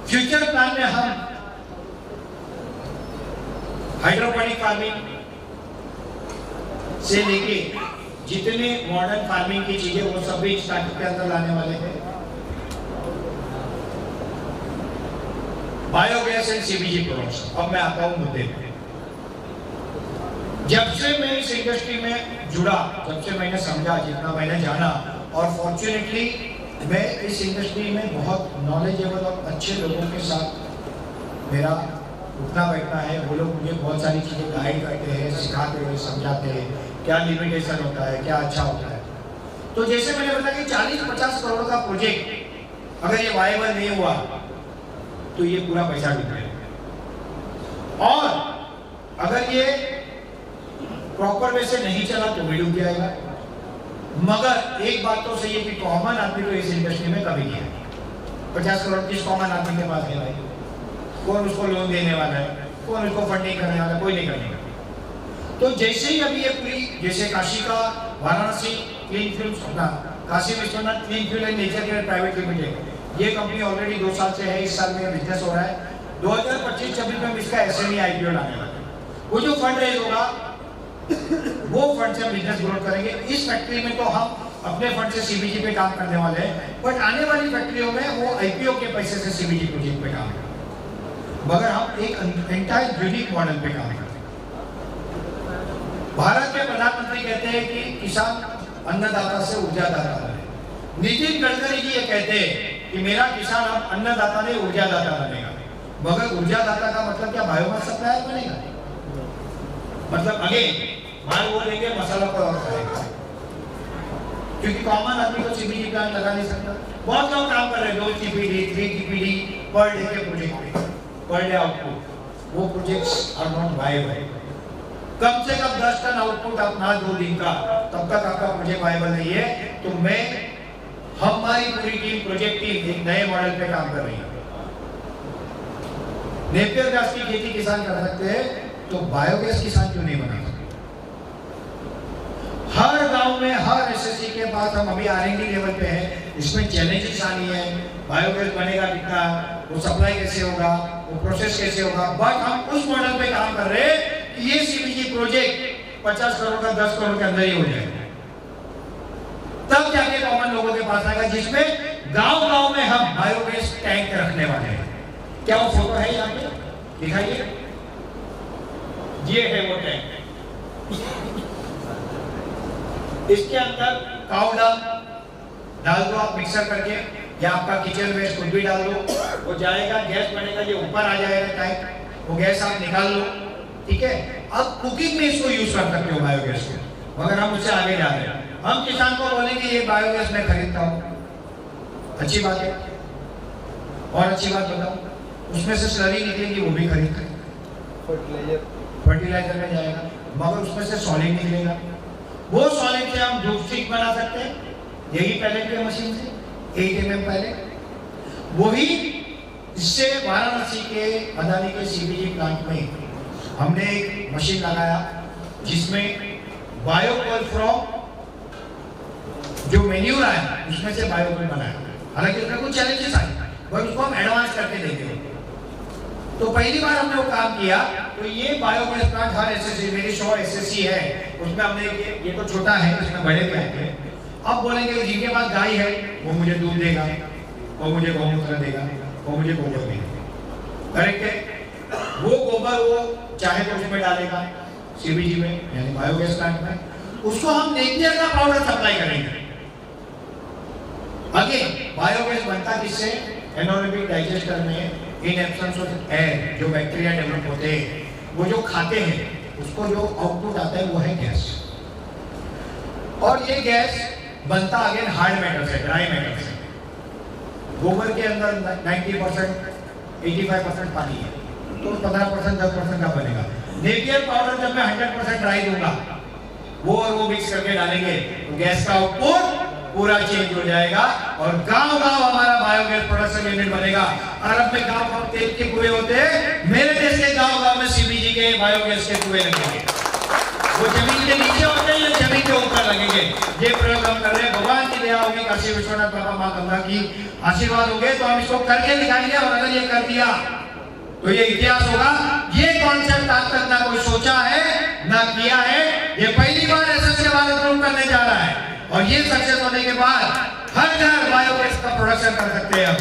फ्यूचर प्लान में हम हाइड्रोपोनिक फार्मिंग से लेके जितने मॉडर्न फार्मिंग की चीजें वो सब भी स्टार्टअप के अंदर लाने वाले हैं। Biogas and CBG production. अब मैं आता हूं मुद्दे पे। जब से मैं इस इंडस्ट्री में जुड़ा, जब से मैंने समझा, जितना मैंने जाना, और फॉर्चुनेटली मैं इस इंडस्ट्री में बहुत नॉलेजेबल और अच्छे लोगों के साथ मेरा उठना बैठना है। वो लोग मुझे बहुत सारी चीज़ें गाइड करते हैं, सिखाते हैं, समझाते हैं, क्या लिमिटेशन होता है, क्या अच्छा होता है। तो जैसे मैंने बताया कि 40-50 करोड़ का प्रोजेक्ट अगर ये वायबल नहीं हुआ तो ये पूरा पैसा डूब जाएगा, और अगर ये प्रॉपर वे से नहीं चला तो भी डूब जाएगा। मगर एक बात तो सही है कि कॉमन आदमी तो इस इंडस्ट्री में कभी नहीं है। 50 करोड़ किस कॉमन आदमी के पास है भाई? कौन उसको लोन देने वाला है? कौन उसको फंडिंग करने वाला है? कोई नहीं करने वाला। तो जैसे ही अभी ये पूरी, जैसे काशी का वाराणसी क्लीन फ्यूल, अपना Kashi Vishwanath clean fuel and nature care private limited, ये कंपनी ऑलरेडी 2 साल से है, इस साल में बिजनेस हो रहा है। 2025-26 में इसका एसएमई आईपीओ लाने वाला है। वो जो फंड रेज होगा वो फंड से हम बिजनेस ग्रोथ करेंगे। इस फैक्ट्री में तो हम अपने फंड से सीबीजी पे काम करने वाले हैं, बट आने वाली फैक्ट्रियों में वो आईपीओ के पैसे से सीबीजी प्रोजेक्ट पे काम करेंगे, मगर हम एक एंटायर यूनिक मॉडल पे काम करेंगे। भारत के प्रधानमंत्री कहते हैं कि किसान अन्नदाता से ऊर्जादाता बने। नितिन गडकरी जी ये कहते हैं कि मेरा किसान अब अन्नदाता नहीं ऊर्जादाता बनेगा, मगर ऊर्जादाता का मतलब क्या बायोमास सप्लायर बनेगा? मतलब अगेन माल वो देंगे, मसाला पर और खाएगा, क्योंकि कॉमन आदमी को सीबीजी प्लांट लगा नहीं सकता। बहुत लोग काम कर रहे हैं 2 TPD 3 TPD पर डे के प्रोजेक्ट पे, पर डे आउटपुट, वो प्रोजेक्ट्स आर नॉट वायबल। कम से कम 10 टन आउटपुट अपना 2 दिन का, तब तक आपका प्रोजेक्ट वायबल नहीं है। तो मैं, हमारी पूरी टीम, प्रोजेक्ट टीम एक नए मॉडल पे काम कर रही है। नेपियर घास की खेती किसान कर सकते हैं, तो बायोगैस किसान क्यों नहीं बना सकते? हर गांव में, हर एसएससी के पास, हम अभी आरएनडी लेवल पे हैं, इसमें चैलेंजेस आनी है। बायोगैस बनेगा कितना, वो सप्लाई कैसे होगा, वो प्रोसेस कैसे होगा, बट हम उस मॉडल पे काम कर रहे हैं कि ये सीबीजी प्रोजेक्ट 50 करोड़ का 10 करोड़ के अंदर ही हो जाएगा। तब जाके कॉमन लोगों के पास आएगा, जिसमें गांव-गांव में हम बायोगैस टैंक रखने वाले हैं। क्या वो फोटो है यहाँ पे? दिखाइए, ये है वो टैंक। इसके अंदर काऊ डाल डाल दो आप मिक्सर करके, या आपका किचन वेस्ट कुछ भी डाल दो, वो जाएगा, गैस बनेगा, ये ऊपर आ जाएगा टैंक, वो गैस आप निकाल लो, ठीक है। अब कुकिंग में इसको यूज कर सकते हो बायोगैस को, मगर हम उससे आगे जा रहे हैं। हम किसान को बोलेंगे ये बायोगैस मैं खरीदता हूँ, अच्छी बात है। और अच्छी बात बताओ, उसमें से स्लरी निकलेगी, वो भी खरीद फर्टिलाइजर में जाएगा, मगर उसमें से सॉलिड निकलेगा। वो सॉलिड से हम जूस स्टिक बना सकते हैं, यही पैलेट की मशीन से 8 mm पैलेट। वही इससे वाराणसी के अदानी के सीबीजी प्लांट में हमने एक मशीन लगाया, जिसमें बायोकोल फ्रॉम जो मेन्यूर आया उसमें से बायोकोल बनाया। हालांकि उसमें कुछ चैलेंजेस आए, बट उसको हम एडवांस करके देंगे। तो पहली बार हमने वो काम किया, तो ये बायोगैस प्लांट हर एसएससी, मेरी 100 एसएससी है, उसमें हमने ये तो छोटा है, इसमें बड़े भी आएंगे। अब बोलेंगे जिनके पास गाय है वो मुझे दूध देगा, वो मुझे गौमूत्र देगा, वो मुझे गोबर देगा, करेक्ट है। वो गोबर वो चाहे तो उसमें डालेगा सीबीजी में, यानी बायोगैस प्लांट में, उसको हम नेपियर का पाउडर सप्लाई करेंगे। अगेन बायोगैस बनता किससे? एनारोबिक डाइजेस्टर में इन एब्सेंस ऑफ एयर जो बैक्टीरिया डेवलप होते हैं, वो जो खाते हैं, उसको जो आउटपुट आता है वो है गैस। और ये गैस बनता अगेन हार्ड मेटल से, ड्राई मेटल से। गोबर के अंदर 90% 85% पानी है, तो 15% 10% का बनेगा। नेपियर पाउडर जब मैं 100% ड्राई दूंगा, वो और वो मिक्स करके डालेंगे, तो गैस का आउटपुट पूरा चेंज हो जाएगा, और गांव-गांव हमारा बायोगैस प्रोडक्शन यूनिट बनेगा। अरब में गांव-गांव तेल के कुएं होते हैं, मेरे देश के गांव-गांव में सीबीजी के बायोगैस के कुएं लगेंगे। वो जमीन के नीचे होते हैं या जमीन के ऊपर लगेंगे। ये प्रयोग हम कर रहे हैं, भगवान की दया होगी, काशी विश्वनाथ बाबा माँ गंगा की आशीर्वाद होंगे, तो हम इसको करके दिखाएंगे। और अगर ये कर दिया तो ये इतिहास होगा। ये कॉन्सेप्ट आज तक ना कोई सोचा है ना किया है, ये पहली बार एसएससी भारत ग्रुप करने जा रहा है, और ये सक्सेस होने के बाद हर घर बायोगैस का प्रोडक्शन कर सकते हैं हम।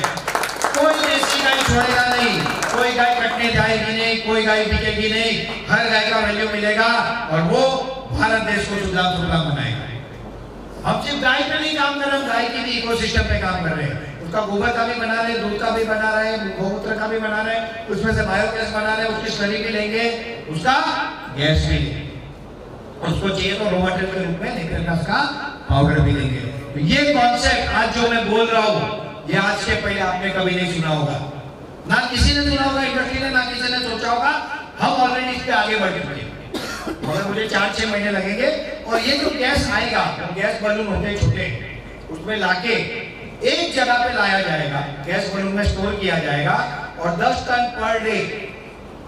कोई देसी गाय छोड़ेगा नहीं, कोई गाय कटने जाएगी नहीं, कोई गाय बिकेगी नहीं, हर गाय का वैल्यू मिलेगा और वो भारत देश को सुधार बनाएगा। हम सिर्फ गाय पे नहीं काम कर रहे, हम गाय की भी इकोसिस्टम पे काम कर रहे हैं। उसका गोबर का भी बना रहे, दूध का भी बना रहे, गोमूत्र का भी बना रहे, उसमें से बायोगैस बना रहे, उसकी स्लरी भी लेंगे, उसका गैस भी लेंगे, उसको चाहिए तो रॉ मटेरियल के रूप में निकल का उसका पाउडर भी लेंगे। तो ये कॉन्सेप्ट आज जो मैं बोल रहा हूँ, ये आज के पहले आपने कभी नहीं सुना होगा, ना किसी ने सुना होगा इंडस्ट्री ने, ना किसी ने सोचा होगा। हम ऑलरेडी इस पे आगे बढ़ चुके हैं, मगर मुझे 4-6 महीने लगेंगे। और ये जो गैस आएगा, गैस बलून होते हैं छोटे, उसमें लाके एक जगह पे लाया जाएगा, गैस बलून में स्टोर किया जाएगा और 10 टन पर डे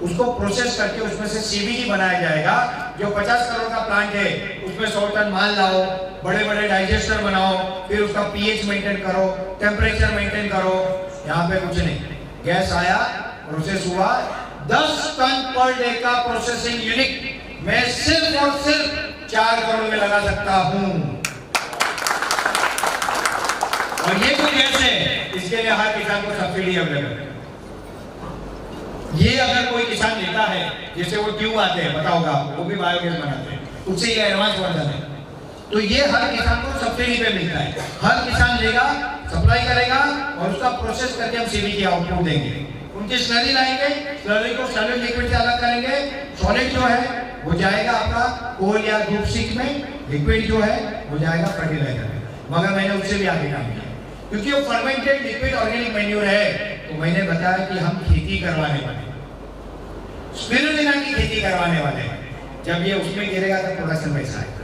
उसको प्रोसेस करके उसमें से सीबीजी बनाया जाएगा। जो 50 करोड़ का प्लांट है उसमें 100 टन माल लाओ, बड़े बड़े डाइजेस्टर बनाओ, फिर उसका पीएच मेंटेन करो, टेम्परेचर मेंटेन करो। यहाँ पे कुछ नहीं, गैस आया, प्रोसेस हुआ, 10 टन पर डे का प्रोसेसिंग यूनिट मैं सिर्फ और सिर्फ 4 करोड़ में लगा सकता हूं। और ये जो गैस है, इसके लिए हर किसान को सब्सिडी अवेलेबल है। ये अगर कोई किसान लेता है, जैसे वो ट्यूब आते हैं, पता होगा, वो भी बायोगैस बनाते हैं, उससे ये एडवांस वर्जन है, तो ये हर किसान को सब्सिडी पे मिलता है। हर किसान लेगा, सप्लाई करेगा और उसका प्रोसेस करके हम सीबीजी आउटपुट देंगे। उनकी स्लरी लाएंगे, स्लरी को सॉलिड लिक्विड से अलग करेंगे। सॉलिड जो है वो जाएगा आपका कोल या धूप सीख में, लिक्विड जो है वो जाएगा फर्टिलाइजर में। मगर मैंने उससे भी आगे काम किया, क्योंकि वो फर्मेंटेड लिक्विड ऑर्गेनिक मैन्योर है। तो मैंने बताया कि हम खेती करवाने वाले, स्पिरुलिना की खेती करवाने वाले हैं। जब ये उसमें गिरेगा तब प्रोडक्शन वैसा आएगा।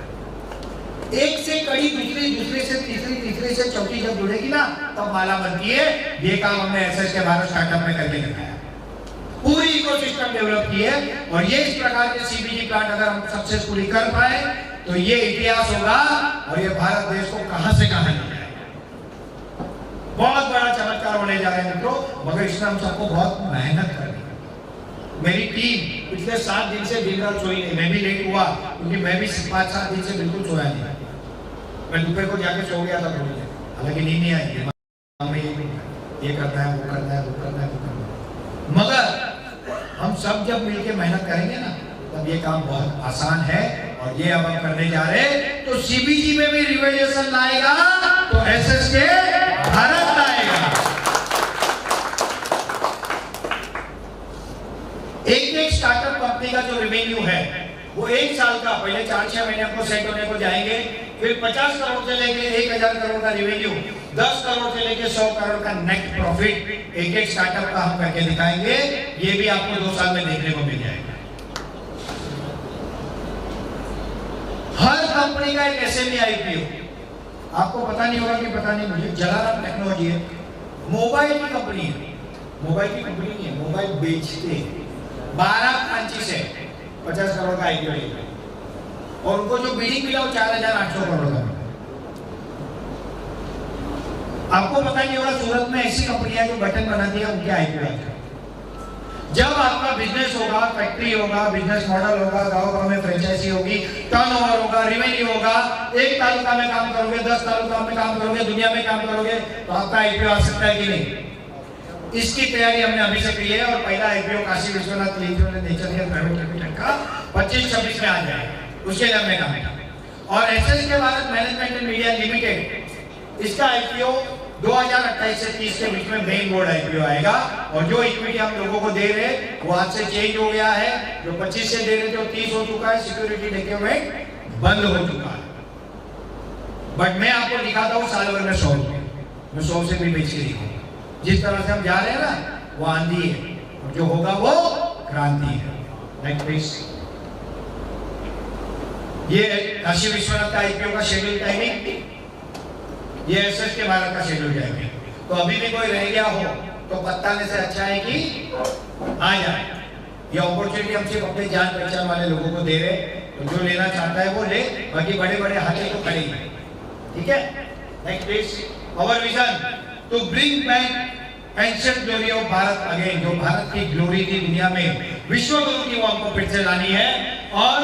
एक से कड़ी दूसरी, दूसरे से तीसरी, तीसरे से चौथी जब जुड़ेगी ना, तब माला बनती है। ये काम हमने एसएस के भारत स्टार्टअप में करके दिखाया, पूरी इकोसिस्टम डेवलप की है। और ये इस प्रकार के सीबीजी प्लांट अगर हम सक्सेसफुली कर पाए तो ये इतिहास होगा और ये भारत देश को कहां से कहां ले जाएगा। बहुत बड़ा चमत्कार होने जा रहे हैं मित्रों, मगर इसमें हम सबको बहुत मेहनत करनी है। मेरी टीम पिछले 7 दिन से दिन रात सोई नहीं, मैं भी लेट हुआ क्योंकि मैं भी 5-7 दिन से बिल्कुल सोया नहीं। मैं दोपहर को जाके सो गया था थोड़ी देर, हालांकि नींद नहीं आई, ये करना है, वो करना है, वो करना है, वो करना है। मगर हम सब जब मिलके मेहनत करेंगे ना, तब ये काम बहुत आसान है। और ये अब हम करने जा रहे हैं, तो सीबीजी में भी रिवॉल्यूशन लाएगा तो एसएस के भारत लाएगा। एक स्टार्टअप कंपनी का जो रेवेन्यू है वो 1 साल का, पहले 4-6 महीने को सेट होने को जाएंगे, फिर 50 करोड़ से लेके 1000 करोड़ का रेवेन्यू, 10 करोड़ से लेके 100 करोड़ का नेट प्रॉफिट एक स्टार्टअप का हम करके दिखाएंगे। ये भी आपको 2 साल में देखने को मिल जाएगा। हर कंपनी का एक एसएमई आईपीओ, आपको पता नहीं होगा कि पता नहीं मुझे, जलाराम टेक्नोलॉजी है, मोबाइल की कंपनी है, मोबाइल की कंपनी नहीं है, मोबाइल बेचते हैं। 12 फ्रांचाइज है, 50 करोड़ का आईपीओ है और उनको जो बिडिंग मिला वो 4800 करोड़ का। आपको पता नहीं होगा सूरत में ऐसी कंपनियां जो बटन बनाती है, उनके आईपीओ है। जब आपका बिजनेस होगा, फैक्ट्री होगा, बिजनेस मॉडल होगा, गांव-गांव में फ्रेंचाइजी होगी, टर्नओवर होगा, रेवेन्यू होगा, एक तालुका में काम करोगे, 10 तालुका में काम करोगे, दुनिया में काम करोगे, तो आपका आईपीओ आ सकता है कि नहीं। इसकी तैयारी हमने अभी से की है और पहला IPO Kashi Vishwanath nature private limited का 25-26 में आ जाएगा, उसके लिए हमने काम किया। और SS K Bharat management and media limited, इसका आईपीओ 2028 से 30 के बीच में मेन बोर्ड आईपीओ आएगा। और जो इक्विटी हम लोगों को दे रहे वो आज से चेंज हो गया है, जो 25 से दे रहे थे वो 30 हो चुका है, सिक्योरिटी डॉक्यूमेंट बंद हो चुका है। बट मैं आपको दिखाता हूँ साल भर में 100 रुपए, मैं 100 से भी बेच के दिखाऊंगा। जिस तरह से हम जा रहे हैं ना, वो आंधी है और जो होगा वो क्रांति है। Next please. ये काशी विश्वनाथ का आईपीओ का शेड्यूल टाइमिंग, ये एसएस के भारत का शेड्यूल टाइमिंग। तो अभी भी कोई रह गया हो तो बताने से अच्छा है कि आ जाए। ये अपॉर्चुनिटी हम सिर्फ अपने जान पहचान वाले लोगों को दे रहे, तो जो लेना चाहता है वो ले, बाकी बड़े बड़े हाथी तो खड़े ही, ठीक है। Next please. Our vision to bring back ancient glory of Bharat again. जो भारत की ग्लोरी थी दुनिया में, विश्व गुरु की, वो हमको फिर से लानी है। और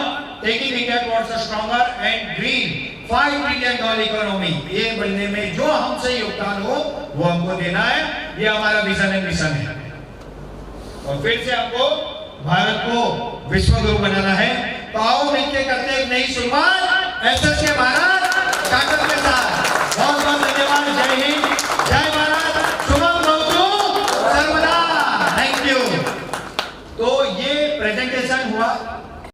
taking India towards a stronger and green $5 trillion economy, ये बनने में जो हमसे योगदान हो वो हमको देना है। ये हमारा विजन एंड मिशन है। और फिर से आपको भारत को विश्व गुरु बनाना है। तो आओ मिलकर करते एक नई शुरुआत एसएसके भारत ताकत के साथ। बहुत बहुत धन्यवाद। जय हिंद, जय भारत, शुभम भवतु सर्वदा। Thank you. तो ये प्रेजेंटेशन हुआ